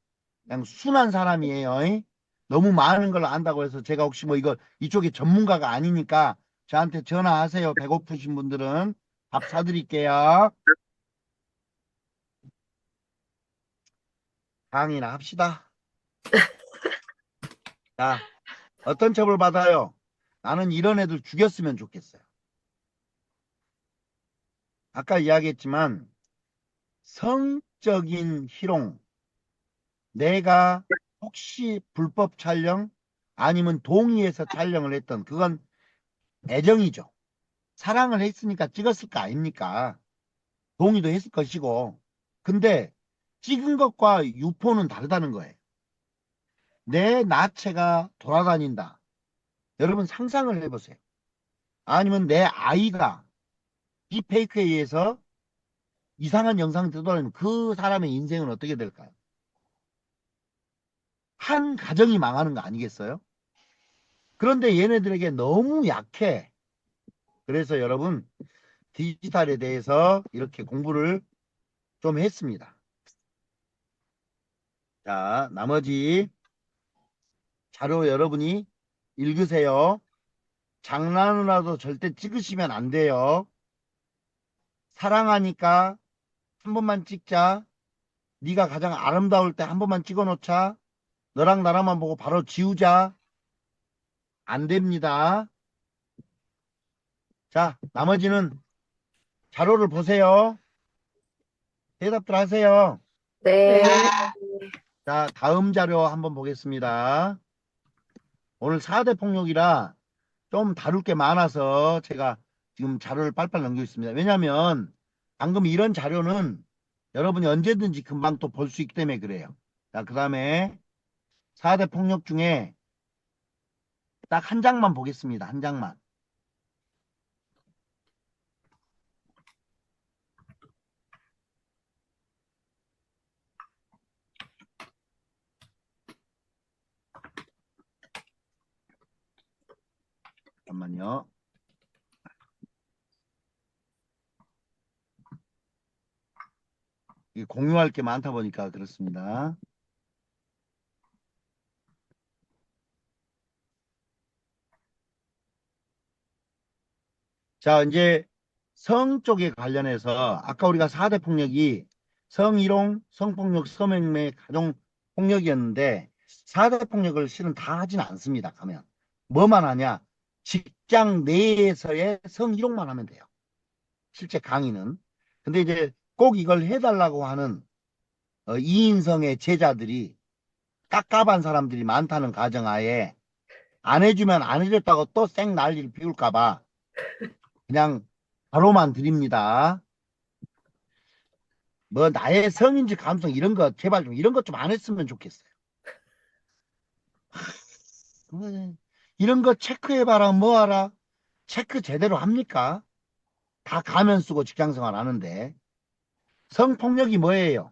Speaker 1: 그냥 순한 사람이에요. 이? 너무 많은 걸 안다고 해서 제가 혹시 뭐 이거 이쪽에 전문가가 아니니까 저한테 전화하세요. 배고프신 분들은 밥 사드릴게요. 강의나 합시다. 자, 어떤 처벌 받아요? 나는 이런 애들 죽였으면 좋겠어요. 아까 이야기했지만 성적인 희롱, 내가 혹시 불법 촬영 아니면 동의해서 촬영을 했던 그건 애정이죠. 사랑을 했으니까 찍었을 거 아닙니까? 동의도 했을 것이고. 근데 찍은 것과 유포는 다르다는 거예요. 내 나체가 돌아다닌다. 여러분 상상을 해보세요. 아니면 내 아이가 딥페이크에 의해서 이상한 영상 들어다니면 그 사람의 인생은 어떻게 될까요? 한 가정이 망하는 거 아니겠어요? 그런데 얘네들에게 너무 약해. 그래서 여러분 디지털에 대해서 이렇게 공부를 좀 했습니다. 자, 나머지 자료 여러분이 읽으세요. 장난으로라도 절대 찍으시면 안 돼요. 사랑하니까 한 번만 찍자. 네가 가장 아름다울 때 한 번만 찍어 놓자. 너랑 나랑만 보고 바로 지우자. 안 됩니다. 자, 나머지는 자료를 보세요. 대답들 하세요.
Speaker 4: 네.
Speaker 1: 자, 다음 자료 한번 보겠습니다. 오늘 4대 폭력이라 좀 다룰 게 많아서 제가 지금 자료를 빨빨 넘기고 있습니다. 왜냐하면 방금 이런 자료는 여러분이 언제든지 금방 또 볼 수 있기 때문에 그래요. 자, 그 다음에 4대 폭력 중에 딱 한 장만 보겠습니다. 한 장만. 잠깐만요. 이 공유할 게 많다 보니까 그렇습니다. 자, 이제 성 쪽에 관련해서 아까 우리가 4대 폭력이 성희롱, 성폭력, 성매매, 가정폭력이었는데 4대 폭력을 실은 다 하지는 않습니다. 가면. 뭐만 하냐? 직장 내에서의 성희롱만 하면 돼요. 실제 강의는. 근데 이제 꼭 이걸 해달라고 하는 이인성의 제자들이 깝깝한 사람들이 많다는 가정하에 안 해주면 안 해줬다고 또 쌩 난리를 피울까봐 그냥 바로만 드립니다. 뭐 나의 성인지 감성 이런 거 제발 좀 이런 것 좀 안 했으면 좋겠어요. 이런 거 체크해봐라 뭐하라. 체크 제대로 합니까? 다 가면 쓰고 직장생활 하는데. 성폭력이 뭐예요?